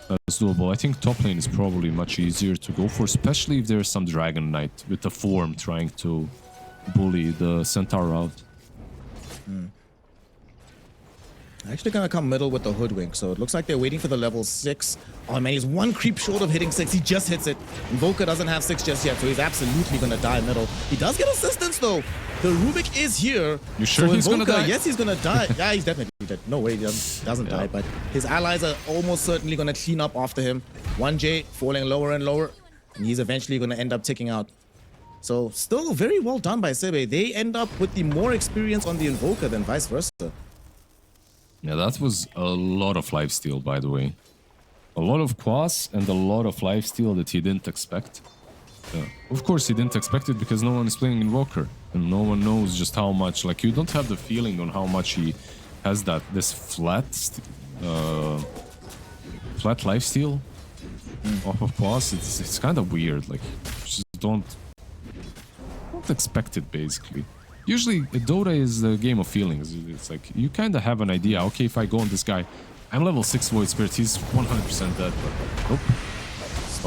that's doable. I think top lane is probably much easier to go for, especially if there's some Dragon Knight with the form trying to bully the Centaur out. Actually gonna come middle with the Hoodwink, so it looks like they're waiting for the level 6. Oh man, he's one creep short of hitting 6. He just hits it. Invoker doesn't have 6 just yet, so he's absolutely gonna die middle. He does get assistance though. The Rubik is here. You sure so he's Invoker, gonna die? Yes, he's gonna die. Yeah, he's definitely dead. No way he doesn't die, but his allies are almost certainly gonna clean up after him. 1J falling lower and lower, and he's eventually gonna end up ticking out. So still very well done by SIBE. They end up with the more experience on the Invoker than vice versa. Yeah, that was a lot of lifesteal, by the way. A lot of quas and a lot of lifesteal that he didn't expect. Of course, he didn't expect it because no one is playing Invoker. And no one knows just how much. Like, you don't have the feeling on how much he has this flat lifesteal off of quas. It's kind of weird. Like, just don't expect it, basically. Usually, Dota is a game of feelings. It's like, you kind of have an idea. Okay, if I go on this guy, I'm level 6 Void Spirit, he's 100% dead, but nope.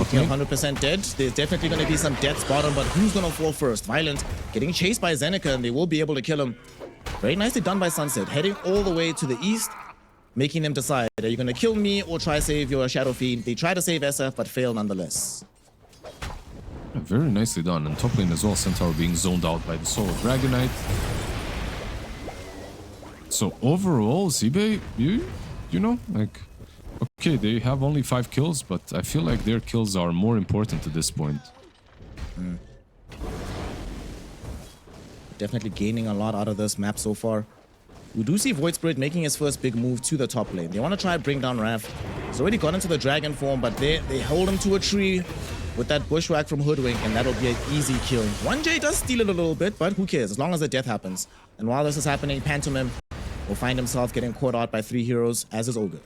Speaking of 100% dead, there's definitely going to be some deaths bottom, but who's going to fall first? Violent getting chased by Zeneca, and they will be able to kill him. Very nicely done by Sunset, heading all the way to the east, making them decide, are you going to kill me or try save your Shadow Fiend? They try to save SF, but fail nonetheless. Very nicely done. And top lane as well, Centaur being zoned out by the solo Dragon Knight. So overall, SIBE, you know, like, okay, they have only 5 kills, but I feel like their kills are more important at this point. Definitely gaining a lot out of this map so far. We do see Void Spirit making his first big move to the top lane. They want to try and bring down Raph. He's already got into the dragon form, but they hold him to a tree with that bushwhack from Hoodwink, and that'll be an easy kill. 1J does steal it a little bit, but who cares, as long as the death happens. And while this is happening, Pantomime will find himself getting caught out by 3 heroes, as is Ogre.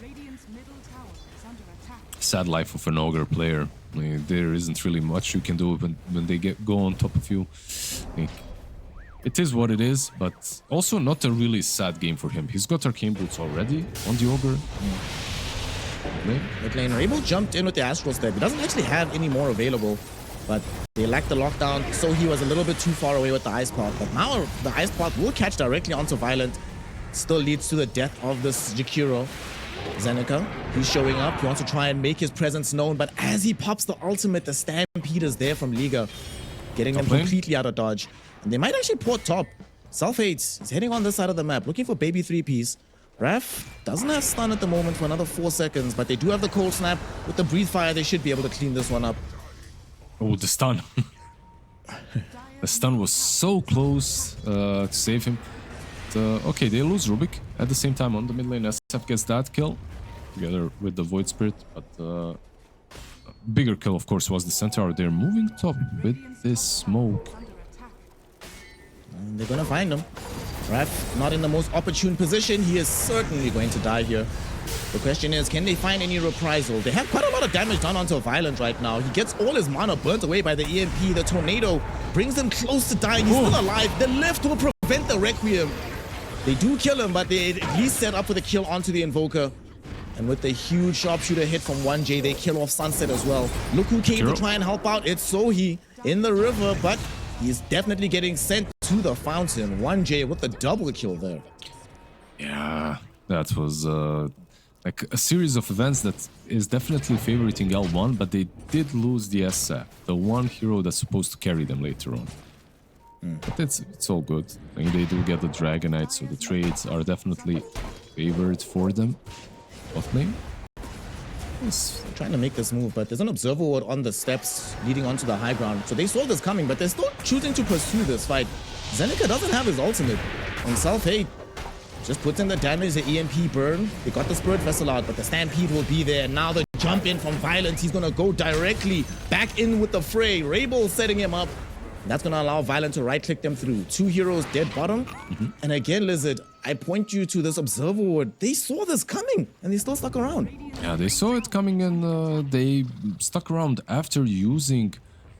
Radiant's middle tower is under attack. Sad life of an Ogre player. Like, there isn't really much you can do when they go on top of you. Like, it is what it is, but also not a really sad game for him. He's got Arcane Boots already on the Ogre. Mid lane, Rabel jumped in with the Astral Step. He doesn't actually have any more available, but they lacked the lockdown, so he was a little bit too far away with the Ice Path. But now the Ice Path will catch directly onto Violent. Still leads to the death of this Jakiro. Zeneca, he's showing up. He wants to try and make his presence known, but as he pops the ultimate, the Stampede is there from Liga, getting them completely out of dodge. And they might actually port top. Self-Hate is heading on this side of the map, looking for baby 3-piece. Raf doesn't have stun at the moment for another 4 seconds, but they do have the cold snap. With the breathe fire, they should be able to clean this one up. Oh, the stun. The stun was so close to save him. Okay, they lose Rubik. At the same time, on the mid lane, SF gets that kill together with the Void Spirit. But bigger kill, of course, was the Centaur. They're moving top with this smoke. And they're gonna find him. Raf not in the most opportune position. He is certainly going to die here. The question is, can they find any reprisal? They have quite a lot of damage done onto Violent right now. He gets all his mana burnt away by the EMP. The Tornado brings him close to dying. He's still alive. The lift will prevent the Requiem. They do kill him, but they at least set up for the kill onto the Invoker. And with the huge sharpshooter hit from 1J, they kill off Sunset as well. Look who came to try and help out. It's Sohi in the river, but he's definitely getting sent to the fountain. 1J with the double kill there. Yeah, that was like a series of events that is definitely favoriting L1, but they did lose the SF, the one hero that's supposed to carry them later on. But it's all good. I mean, they do get the Dragonite, so the trades are definitely favored for them. Off lane. He's trying to make this move, but there's an Observer Ward on the steps leading onto the high ground. So they saw this coming, but they're still choosing to pursue this fight. Zeneca doesn't have his ultimate. And Self-Hate just puts in the damage, the EMP burn. They got the Spirit Vessel out, but the Stampede will be there. Now the jump in from Violence. He's going to go directly back in with the fray. Rabel setting him up. That's going to allow Violent to right-click them through. 2 heroes dead bottom. And again, Lizard, I point you to this Observer Ward. They saw this coming, and they still stuck around. Yeah, they saw it coming, and they stuck around after using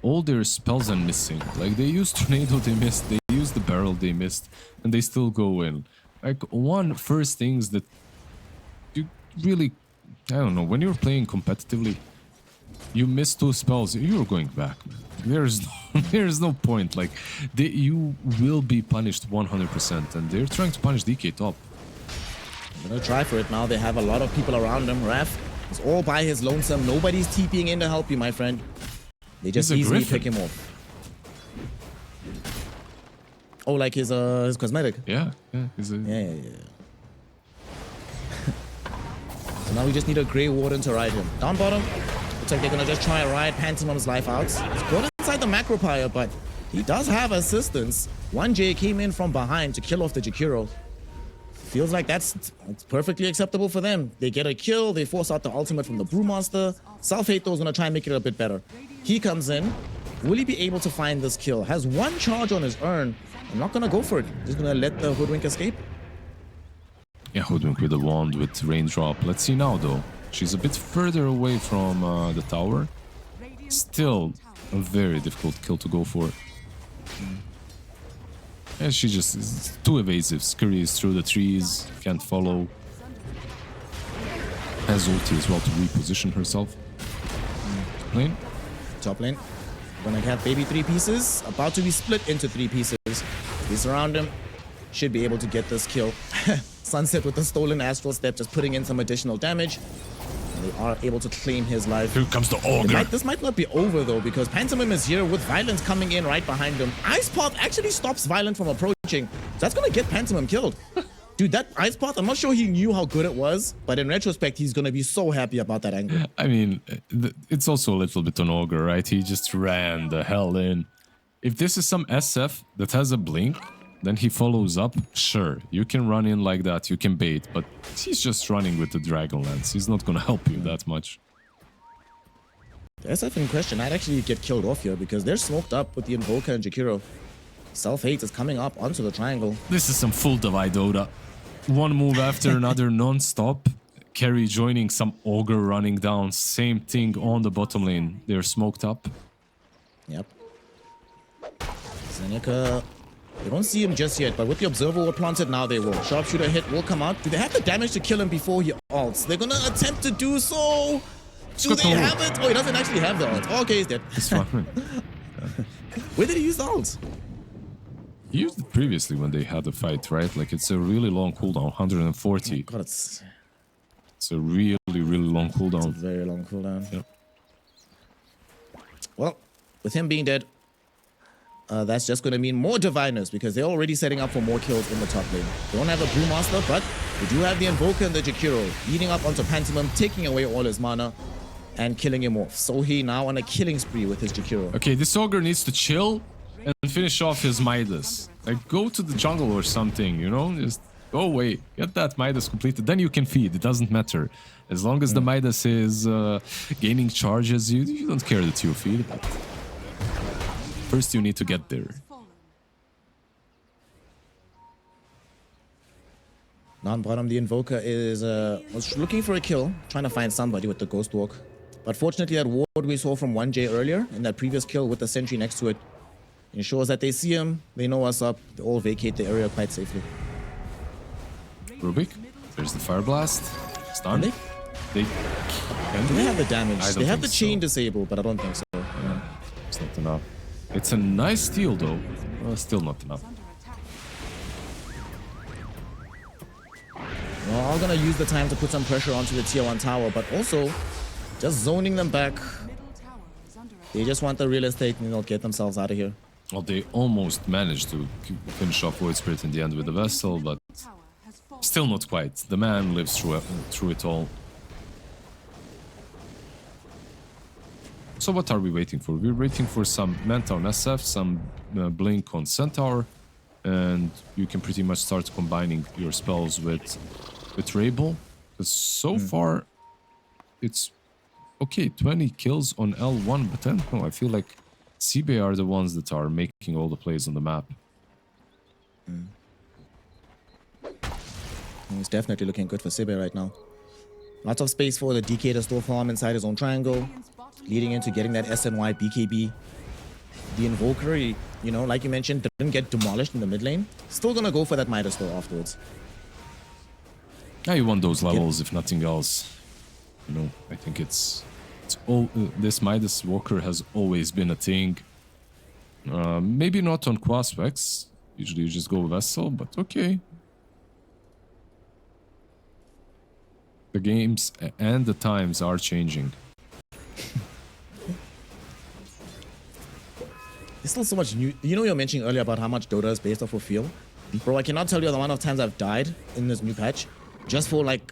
all their spells and missing. Like, they used Tornado, they missed. They used the Barrel, they missed. And they still go in. Like, one first things that you really... I don't know, when you're playing competitively, you miss 2 spells, you're going back, man. There's no point. Like, you will be punished 100%, and they're trying to punish DK top. I'm gonna try for it now. They have a lot of people around him. Raf is all by his lonesome. Nobody's TPing in to help you, my friend. They just easily pick him off. Oh, like his cosmetic. Yeah, he's a... Yeah. So now we just need a Grey Warden to ride him. Down bottom. Looks like they're gonna just try and ride Pantomim's life out. He's got inside the Macropire, but he does have assistance. 1J came in from behind to kill off the Jakiro. Feels like that's perfectly acceptable for them. They get a kill, they force out the ultimate from the Brewmaster. Self-Hate though is gonna try and make it a bit better. He comes in. Will he be able to find this kill? Has 1 charge on his urn. I'm not gonna go for it. Just gonna let the Hoodwink escape. Yeah, Hoodwink with a wand with raindrop. Let's see now though. She's a bit further away from the tower. Still a very difficult kill to go for. And she just is too evasive. Scurries through the trees, can't follow. Has ulti as well to reposition herself. Lane. Top lane. Gonna have baby 3 pieces. About to be split into 3 pieces. They surround him. Should be able to get this kill. Sunset with the stolen Astral Step, just putting in some additional damage. And they are able to claim his life. Here comes the Ogre. This might not be over though, because Pantomim is here with Violence coming in right behind him. Ice Path actually stops Violent from approaching. So that's gonna get Pantomim killed. Dude, that Ice Path, I'm not sure he knew how good it was, but in retrospect, he's gonna be so happy about that angle. I mean, it's also a little bit on Ogre, right? He just ran the hell in. If this is some SF that has a blink, then he follows up, sure, you can run in like that, you can bait, but he's just running with the Dragonlance. He's not gonna help you that much. The SF in question might actually get killed off here because they're smoked up with the Invoker and Jakiro. Self-Hate is coming up onto the triangle. This is some full divide Dota. One move after another non-stop. Carry joining some Ogre running down. Same thing on the bottom lane. They're smoked up. Yep. Zeneca, they don't see him just yet, but with the Observer Ward planted now they will. Sharpshooter hit will come out. Do they have the damage to kill him before he ults? They're gonna attempt to do so. Do they have it? Oh, he doesn't actually have the ult. Okay, he's dead. It's fine. Where did he use the ult? He used it previously when they had the fight, right? Like, it's a really long cooldown, 140. God, it's It's a really, really long cooldown. Very long cooldown. Yep. Well, with him being dead, that's just going to mean more diviners because they're already setting up for more kills in the top lane. They don't have a Brewmaster, but they do have the Invoker and the Jakiro leading up onto Pantomim, taking away all his mana and killing him off. Sohi now on a killing spree with his Jakiro. Okay, this ogre needs to chill and finish off his Midas. Like, go to the jungle or something, you know? Just go away. Get that Midas completed. Then you can feed. It doesn't matter. As long as the Midas is gaining charges, you don't care that you feed. But first, you need to get there. Now on bottom, the Invoker was looking for a kill, trying to find somebody with the Ghost Walk. But fortunately, that ward we saw from 1J earlier, in that previous kill with the sentry next to it, ensures that they see him, they know what's up, they all vacate the area quite safely. Rubik, there's the Fire Blast. Stun. Do they have the damage? They have the chain disabled, but I don't think so. Yeah, it's not enough. It's a nice steal, though. Well, still not enough. Well, I'm gonna use the time to put some pressure onto the tier 1 tower, but also just zoning them back. They just want the real estate and they'll get themselves out of here. Well, they almost managed to finish off Void Spirit in the end with the Vessel, but still not quite. The man lives through it all. So what are we waiting for? We're waiting for some Manta on SF, some Blink on Centaur, and you can pretty much start combining your spells with Rabel. Because so far, it's okay, 20 kills on L1, but then no, I feel like SIBE are the ones that are making all the plays on the map. It's definitely looking good for SIBE right now. Lots of space for the DK to store farm inside his own triangle, leading into getting that SNY BKB. The Invoker, you know, like you mentioned, didn't get demolished in the mid lane. Still gonna go for that Midas store afterwards. Yeah, you want those levels, if nothing else. You know, I think it's all this Midas Walker has always been a thing. Maybe not on Quaspex. Usually you just go Vessel, but okay. The games and the times are changing. There's still so much new. You know, you were mentioning earlier about how much Dota is based off of feel. Bro, I cannot tell you the amount of times I've died in this new patch just for like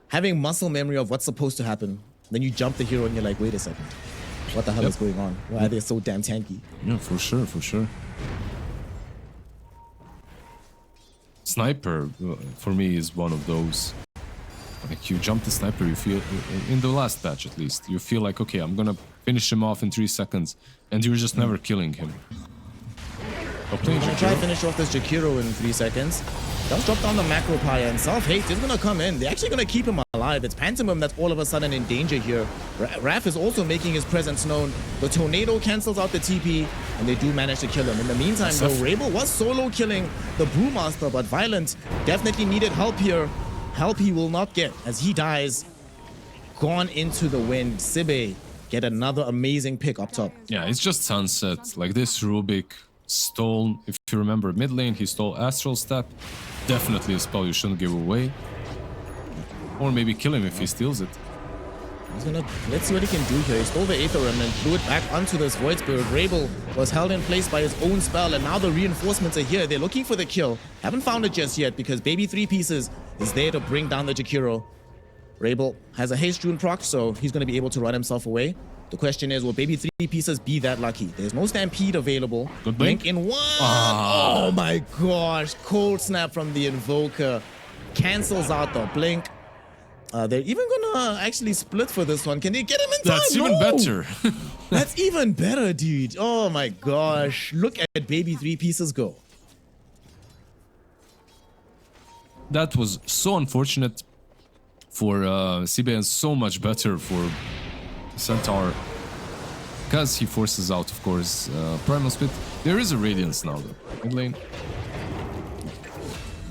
having muscle memory of what's supposed to happen. Then you jump the hero and you're like, wait a second. What the hell is going on? Why are they so damn tanky? Yeah, for sure, for sure. Sniper, for me, is one of those. Like, you jump the sniper, you feel, in the last patch at least, you feel like, okay, I'm gonna finish him off in 3 seconds, and you're just never killing him. I'm gonna try to finish off this Jakiro in 3 seconds. Just drop down the macro pyre and self-hate is gonna come in. They're actually gonna keep him alive. It's Pantomim that's all of a sudden in danger here. Raph is also making his presence known. The tornado cancels out the TP, and they do manage to kill him. In the meantime, though, Rabel was solo killing the Brewmaster, but Violent definitely needed help here. Help he will not get as he dies. Gone into the wind. SIBE get another amazing pick up top. Yeah, it's just Sunset. Like this Rubik stole, if you remember mid lane, he stole Astral Step. Definitely a spell you shouldn't give away. Or maybe kill him if he steals it. He's gonna, let's see what he can do here. He stole the Aether Remnant, threw it back onto this Void Spirit. Rabel was held in place by his own spell, and now the reinforcements are here. They're looking for the kill. Haven't found it just yet because Baby 3 Pieces is there to bring down the Jakiro. Rabel has a haste rune proc, so he's gonna be able to run himself away. The question is, will Baby 3 Pieces be that lucky? There's no Stampede available. Good blink in one. Oh my gosh. Cold snap from the Invoker. Cancels out the blink. They're even gonna actually split for this one. Can they get him in time? That's even better. That's even better, dude. Oh my gosh. Look at Baby 3 Pieces go. That was so unfortunate for SIBE and so much better for Centaur. Because he forces out, of course, Primal Split. There is a Radiance now, though. Mid lane.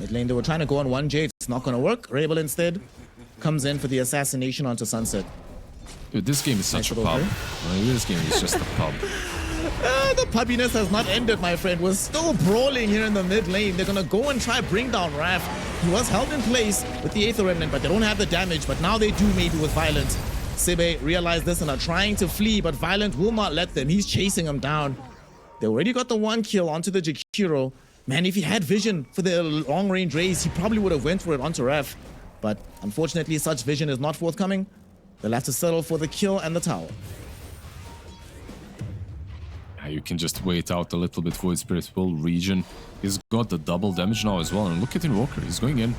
Mid lane, they were trying to go on 1J. It's not gonna work. Rabel instead comes in for the assassination onto Sunset. Dude, this game is such a pub. This game is just a pub. The pubbiness has not ended, my friend. We're still brawling here in the mid lane. They're gonna go and try bring down Raph. He was held in place with the Aether Remnant, but they don't have the damage. But now they do maybe with Violent. SIBE realized this and are trying to flee, but Violent will not let them. He's chasing them down. They already got the 1 kill onto the Jakiro. Man, if he had vision for the long-range raise, he probably would have went for it onto Ref. But unfortunately, such vision is not forthcoming. They'll have to settle for the kill and the tower. You can just wait out a little bit. Void Spirit will regen. He's got the double damage now as well. And look at Invoker. He's going in.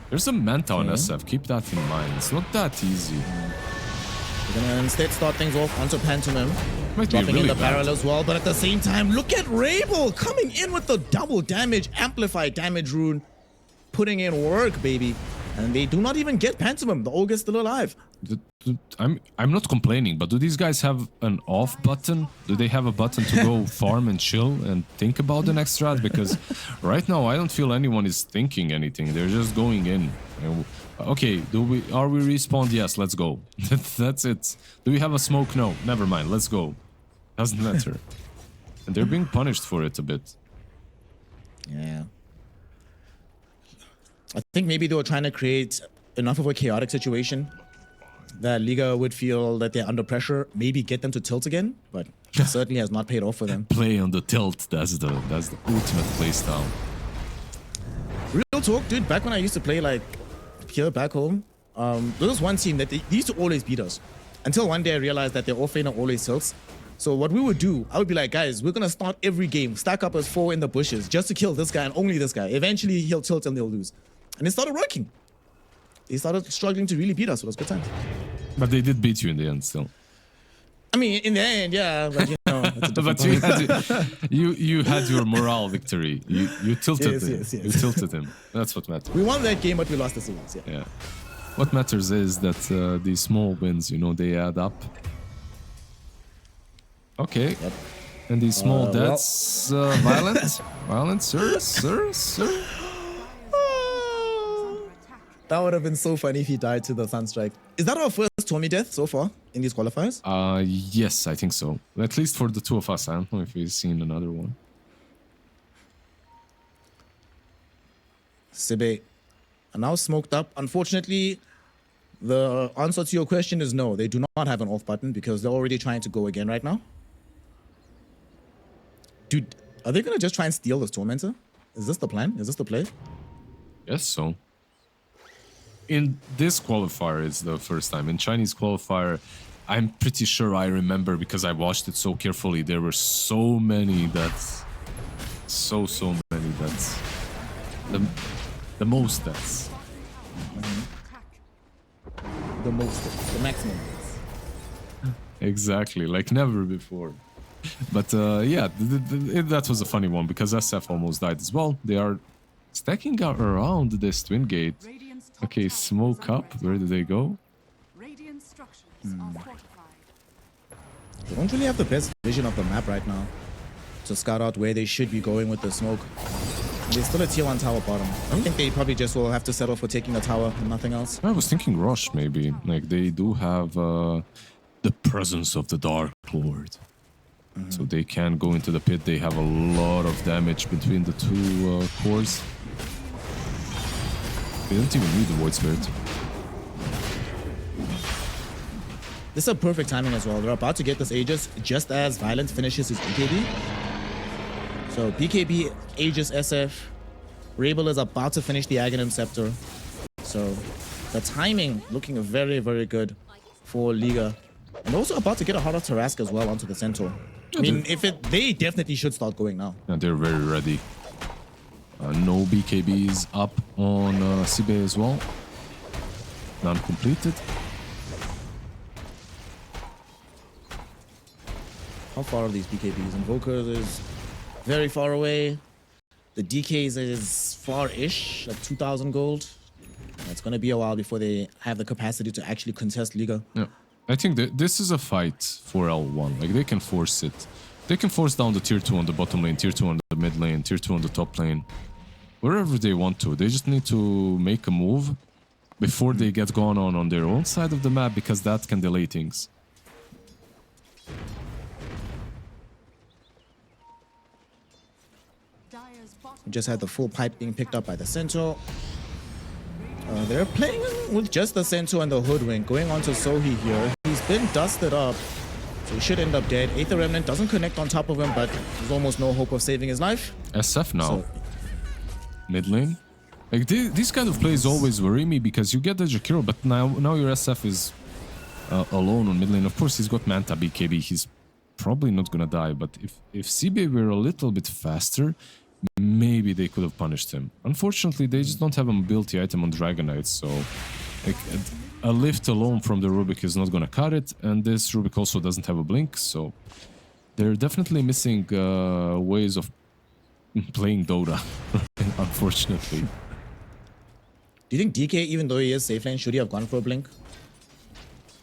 There's a Manta on SF. Keep that in mind. It's not that easy. We're gonna instead start things off onto Pantomime. Might be Dropping really in the bad. barrel as well. But at the same time, look at Rabel coming in with the double damage, amplified damage rune. Putting in work, baby. And they do not even get Pantomime. The Ogre's still alive. I'm not complaining, but do these guys have an off button? Do they have a button to go farm and chill and think about the next strat? Because right now I don't feel anyone is thinking anything. They're just going in. Okay, are we respawned? Yes, let's go. That's it. Do we have a smoke? No. Never mind. Let's go. Doesn't matter. And they're being punished for it a bit. Yeah. I think maybe they were trying to create enough of a chaotic situation that Liga would feel that they're under pressure, maybe get them to tilt again, but it certainly has not paid off for them. Play on the tilt. That's the ultimate play style. Real talk, dude, back when I used to play like here back home, there was one team that they used to always beat us. Until one day I realized that their offlaner always tilts. So what we would do, I would be like, guys, we're gonna start every game, stack up as 4 in the bushes just to kill this guy and only this guy. Eventually he'll tilt and they'll lose. And it started working. They started struggling to really beat us. It was good times. But they did beat you in the end still. I mean, in the end, yeah, but you know. It's a different But you had your morale victory. You tilted Yes, him. yes, yes. You tilted him. That's what matters. We won that game, but we lost the series. Yeah. Yeah. What matters is that these small wins, you know, they add up. Okay. Yep. And these small deaths, violent? Violent, sir? That would have been so funny if he died to the Sunstrike. Is that our first Tommy death so far in these qualifiers? Yes, I think so. At least for the two of us. I don't know if we've seen another one. SIBE are now smoked up. Unfortunately, the answer to your question is no. They do not have an off button because they're already trying to go again right now. Dude, are they going to just try and steal this Tormentor? Is this the plan? Is this the play? Yes, so. In this qualifier, it's the first time. In Chinese qualifier, I'm pretty sure I remember because I watched it so carefully. There were so many deaths. So many deaths. The most deaths. The most, the maximum. Exactly, like never before. But yeah, that was a funny one because SF almost died as well. They are stacking around this twin gate. Okay, smoke up. Where did they go? Radiant structures are fortified. They don't really have the best vision of the map right now to scout out where they should be going with the smoke. There's still a tier 1 tower bottom. I think they probably just will have to settle for taking the tower and nothing else. I was thinking Rush maybe. Like they do have the presence of the Dark Lord. So they can go into the pit. They have a lot of damage between the two cores. They don't even need the Void Spirit. This is a perfect timing as well. They're about to get this Aegis just as Violent finishes his BKB. So BKB, Aegis, SF. Rabel is about to finish the Aghanim Scepter. So the timing looking very, very good for Liga. And also about to get a Heart of Tarask as well onto the Centaur. I mean, they definitely should start going now. Yeah, they're very ready. No BKBs up on SIBE as well. None completed. How far are these BKBs? Invokers is very far away. The DKs is far-ish, like 2,000 gold. It's going to be a while before they have the capacity to actually contest Liga. Yeah. I think that this is a fight for L1. Like, they can force it. They can force down the tier 2 on the bottom lane, tier 2 on the mid lane, tier 2 on the top lane. Wherever they want to. They just need to make a move before they get gone on their own side of the map, because that can delay things. We just had the full pipe being picked up by the Centaur. They're playing with just the Sensu and the Hoodwink. Going on to Sohi here. He's been dusted up. So he should end up dead. Aether Remnant doesn't connect on top of him, but there's almost no hope of saving his life. SF now. So, Mid lane. Like these kind of plays always worry me because you get the Jakiro, but now your SF is alone on mid lane. Of course, he's got Manta BKB. He's probably not gonna die. But if SIBE were a little bit faster, maybe they could have punished him. Unfortunately, they just don't have a mobility item on Dragonite, so like a lift alone from the Rubik is not gonna cut it. And this Rubik also doesn't have a blink, so they're definitely missing ways of playing Dota. Unfortunately. do you think DK, even though he is safe lane, should he have gone for a blink?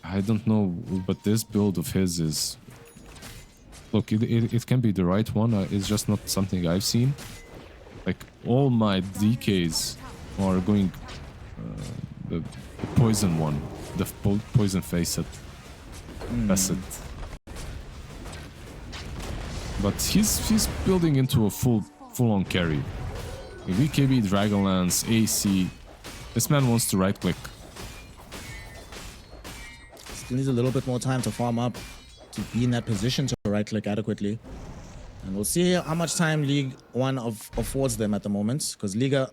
I don't know, but this build of his is... Look, it can be the right one, it's just not something I've seen. Like, all my DKs are going the poison one, the poison facet. Facet. But he's building into a full-on carry. VKB, Dragonlance, AC. This man wants to right-click. Still needs a little bit more time to farm up to be in that position to right-click adequately. And we'll see how much time League 1 affords them at the moment, because Liga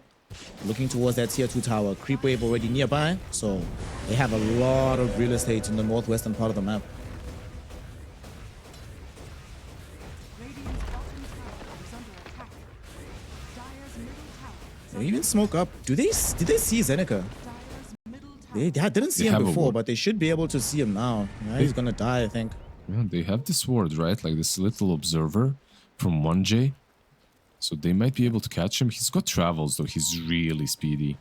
looking towards that tier 2 tower. Creep wave already nearby, so they have a lot of real estate in the northwestern part of the map. Radiant's bottom tower is under attack. Dire's middle tower is They even smoke up. Did they see Zeneca? Dire's middle tower. They didn't see They him have a before, ward. but they should be able to see him now. Yeah, he's gonna die, I think. Yeah, they have this ward, right? Like this little observer from 1J. So they might be able to catch him. He's got travels, though. He's really speedy.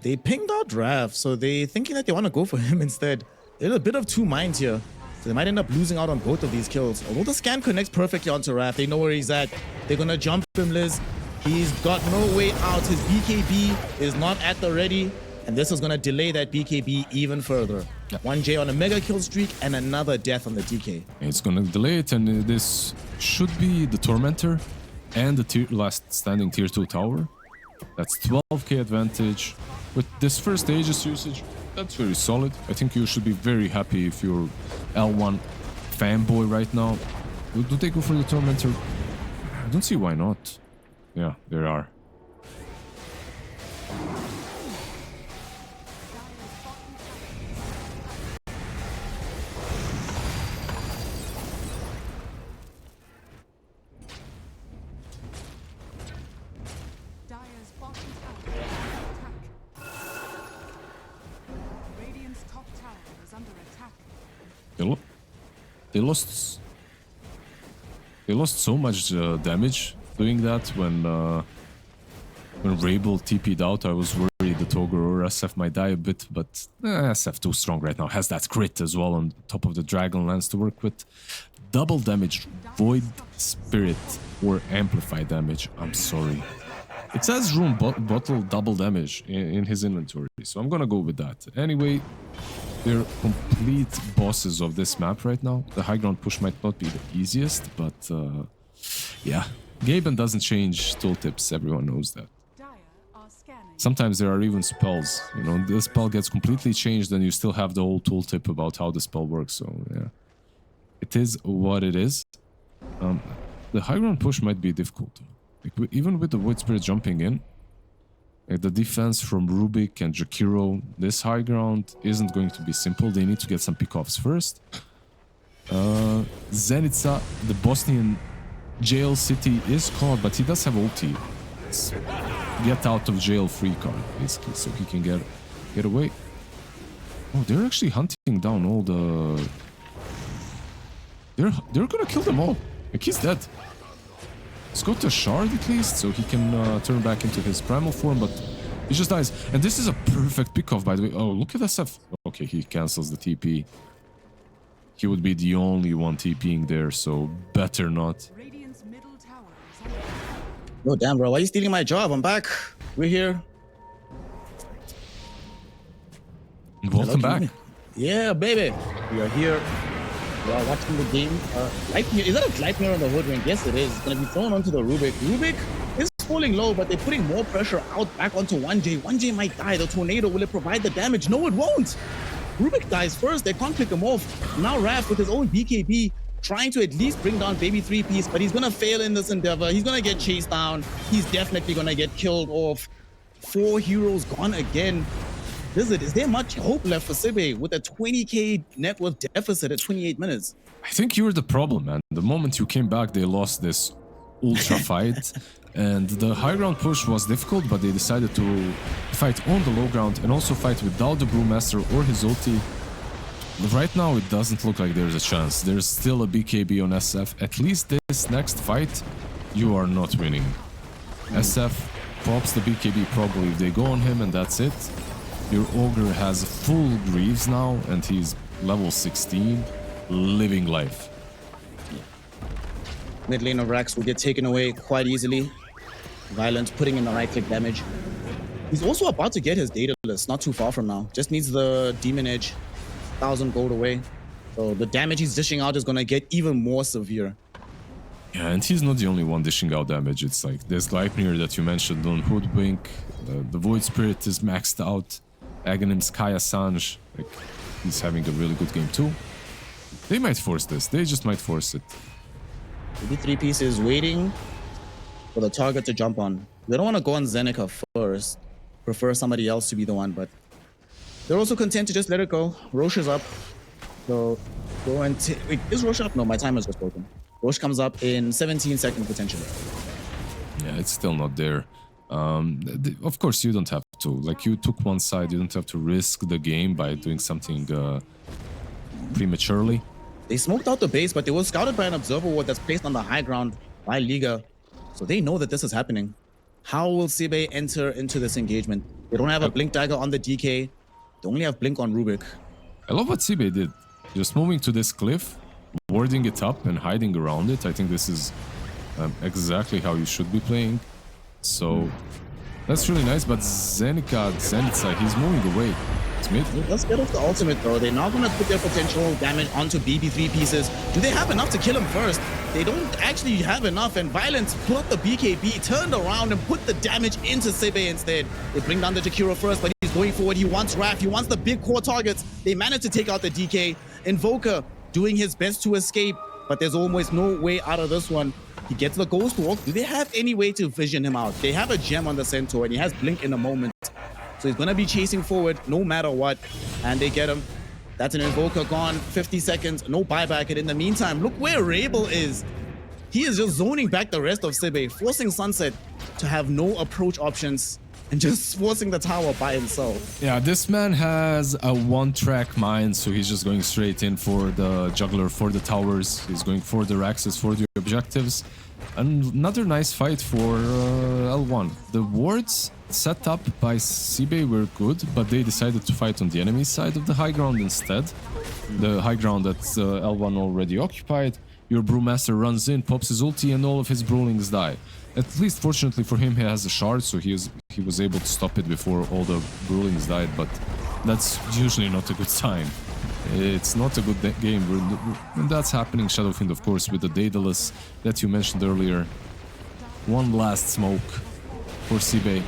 They pinged out Raph, so they thinking that they want to go for him instead. They're in a bit of two minds here. So they might end up losing out on both of these kills. Although the scan connects perfectly onto Raph, they know where he's at. They're gonna jump him, Liz. He's got no way out. His BKB is not at the ready. And this is gonna delay that BKB even further. Yeah. 1J on a mega kill streak and another death on the DK. It's gonna delay it, and this should be the Tormentor and the last standing tier 2 tower. That's 12k advantage. With this first Aegis usage, that's very solid. I think you should be very happy if you're L1 fanboy right now. Do they go for the Tormentor? I don't see why not. Yeah, there are. Dire's bottom tower is under attack. Radiant's top tower is under attack. They lost so much damage doing that when Rabel TP'd out. I was worried that Ogre or SF might die a bit, but SF too strong right now. Has that crit as well on top of the Dragonlance to work with. Double damage, Void Spirit, or Amplify damage. I'm sorry. It says Room Bottle double damage in his inventory, so I'm gonna go with that. Anyway, they're complete bosses of this map right now. The high ground push might not be the easiest, but yeah. Gaben doesn't change tooltips, everyone knows that. Dire are scanning. Sometimes there are even spells, you know, the spell gets completely changed and you still have the old tooltip about how the spell works, so yeah. It is what it is. The high ground push might be difficult. Like, even with the Void Spirit jumping in, like the defense from Rubik and Jakiro, this high ground isn't going to be simple. They need to get some pickoffs first. Zenica, the Bosnian jail city, is caught, but he does have ulti. It's get out of jail free card, basically, so he can get away. Oh, they're actually hunting down all the... They're gonna kill them all. Like, he's dead. He's got a shard at least, so he can turn back into his primal form, but he just dies. And this is a perfect pickoff, by the way. Oh, look at SF. Okay, he cancels the TP. He would be the only one TPing there, so better not. Radiant's middle tower is under attack. No, damn, bro. Why are you stealing my job? I'm back. We're here. Welcome back. Yeah, baby. We are here. We are watching the game. Light mirror. Is that a light mirror on the Hoodwink? Yes, it is. It's going to be thrown onto the Rubik. Rubik is falling low, but they're putting more pressure out back onto 1J. 1J might die. The tornado, will it provide the damage? No, it won't. Rubik dies first. They can't pick him off. Now Raph with his own BKB trying to at least bring down Baby 3-piece, but he's going to fail in this endeavor. He's going to get chased down. He's definitely going to get killed off. 4 heroes gone again. Is there much hope left for SIBE with a 20k net worth deficit at 28 minutes? I think you're the problem, man. The moment you came back, they lost this ultra fight. And the high ground push was difficult, but they decided to fight on the low ground and also fight without the Brewmaster or his ulti. But right now, it doesn't look like there's a chance. There's still a BKB on SF. At least this next fight, you are not winning. SF pops the BKB probably if they go on him, and that's it. Your Ogre has full Greaves now, and he's level 16, living life. Mid lane of Rax will get taken away quite easily. Violent putting in the right click damage. He's also about to get his data list, not too far from now. Just needs the Demon Edge, 1,000 gold away. So the damage he's dishing out is going to get even more severe. Yeah, and he's not the only one dishing out damage. It's like there's Gleipnir that you mentioned on Hoodwink. The Void Spirit is maxed out. Aghanim's Kaya Sanj, like, he's having a really good game too. They might force this. They just might force it. The 3-piece is waiting for the target to jump on. They don't want to go on Zeneca first. Prefer somebody else to be the one, but they're also content to just let it go. Roche is up. So go and wait, is Roche up? No, my timer's just broken. Roche comes up in 17 seconds potentially. Yeah, it's still not there. Of course, you don't have to. Like, you took one side, you don't have to risk the game by doing something prematurely. They smoked out the base, but they were scouted by an observer ward that's placed on the high ground by Liga. So they know that this is happening. How will SIBE enter into this engagement? They don't have a Blink Dagger on the DK. They only have Blink on Rubik. I love what SIBE did. Just moving to this cliff, warding it up and hiding around it. I think this is exactly how you should be playing. So that's really nice, but Zenitsa, he's moving away. It's mid. Let's get off the ultimate though. They're not going to put their potential damage onto BB3 pieces. Do they have enough to kill him first? They don't actually have enough, and Violence put up the BKB, turned around and put the damage into SIBE instead. They bring down the Jakiro first, but he's going forward. He wants Raph. He wants the big core targets. They managed to take out the DK. Invoker doing his best to escape, but there's almost no way out of this one. He gets the Ghost Walk. Do they have any way to vision him out? They have a gem on the Centaur, and he has Blink in a moment. So he's going to be chasing forward no matter what. And they get him. That's an Invoker gone. 50 seconds. No buyback. And in the meantime, look where Rabel is. He is just zoning back the rest of SIBE, forcing Sunset to have no approach options and just forcing the tower by himself. Yeah, this man has a one-track mind, so he's just going straight in for the juggler, for the towers. He's going for the Raxes, for the objectives. And another nice fight for L1. The wards set up by SIBE were good, but they decided to fight on the enemy side of the high ground instead. The high ground that L1 already occupied. Your Brewmaster runs in, pops his ulti, and all of his Brawlings die. At least, fortunately for him, he has a shard, so he was able to stop it before all the Brawlings died, but that's usually not a good sign. It's not a good game. When that's happening, Shadowfiend, of course, with the Daedalus that you mentioned earlier. One last smoke for SIBE.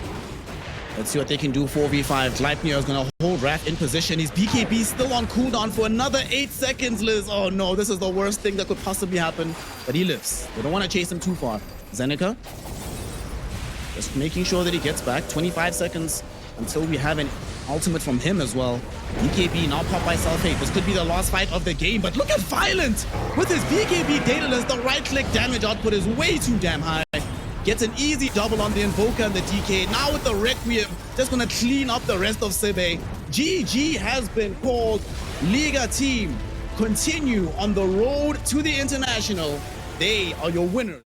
Let's see what they can do. 4v5. Gleipnir is going to hold Raph in position. His BKB still on cooldown for another 8 seconds, Liz. Oh no, this is the worst thing that could possibly happen. But he lives. They don't want to chase him too far. Zeneca, just making sure that he gets back. 25 seconds until we have an ultimate from him as well. BKB now popped by Self-Hate. This could be the last fight of the game, but look at Violent! With his BKB Daedalus, the right-click damage output is way too damn high. Gets an easy double on the Invoker and the DK. Now with the Requiem, just gonna clean up the rest of SIBE. GG has been called. Liga team, continue on the road to the International. They are your winners.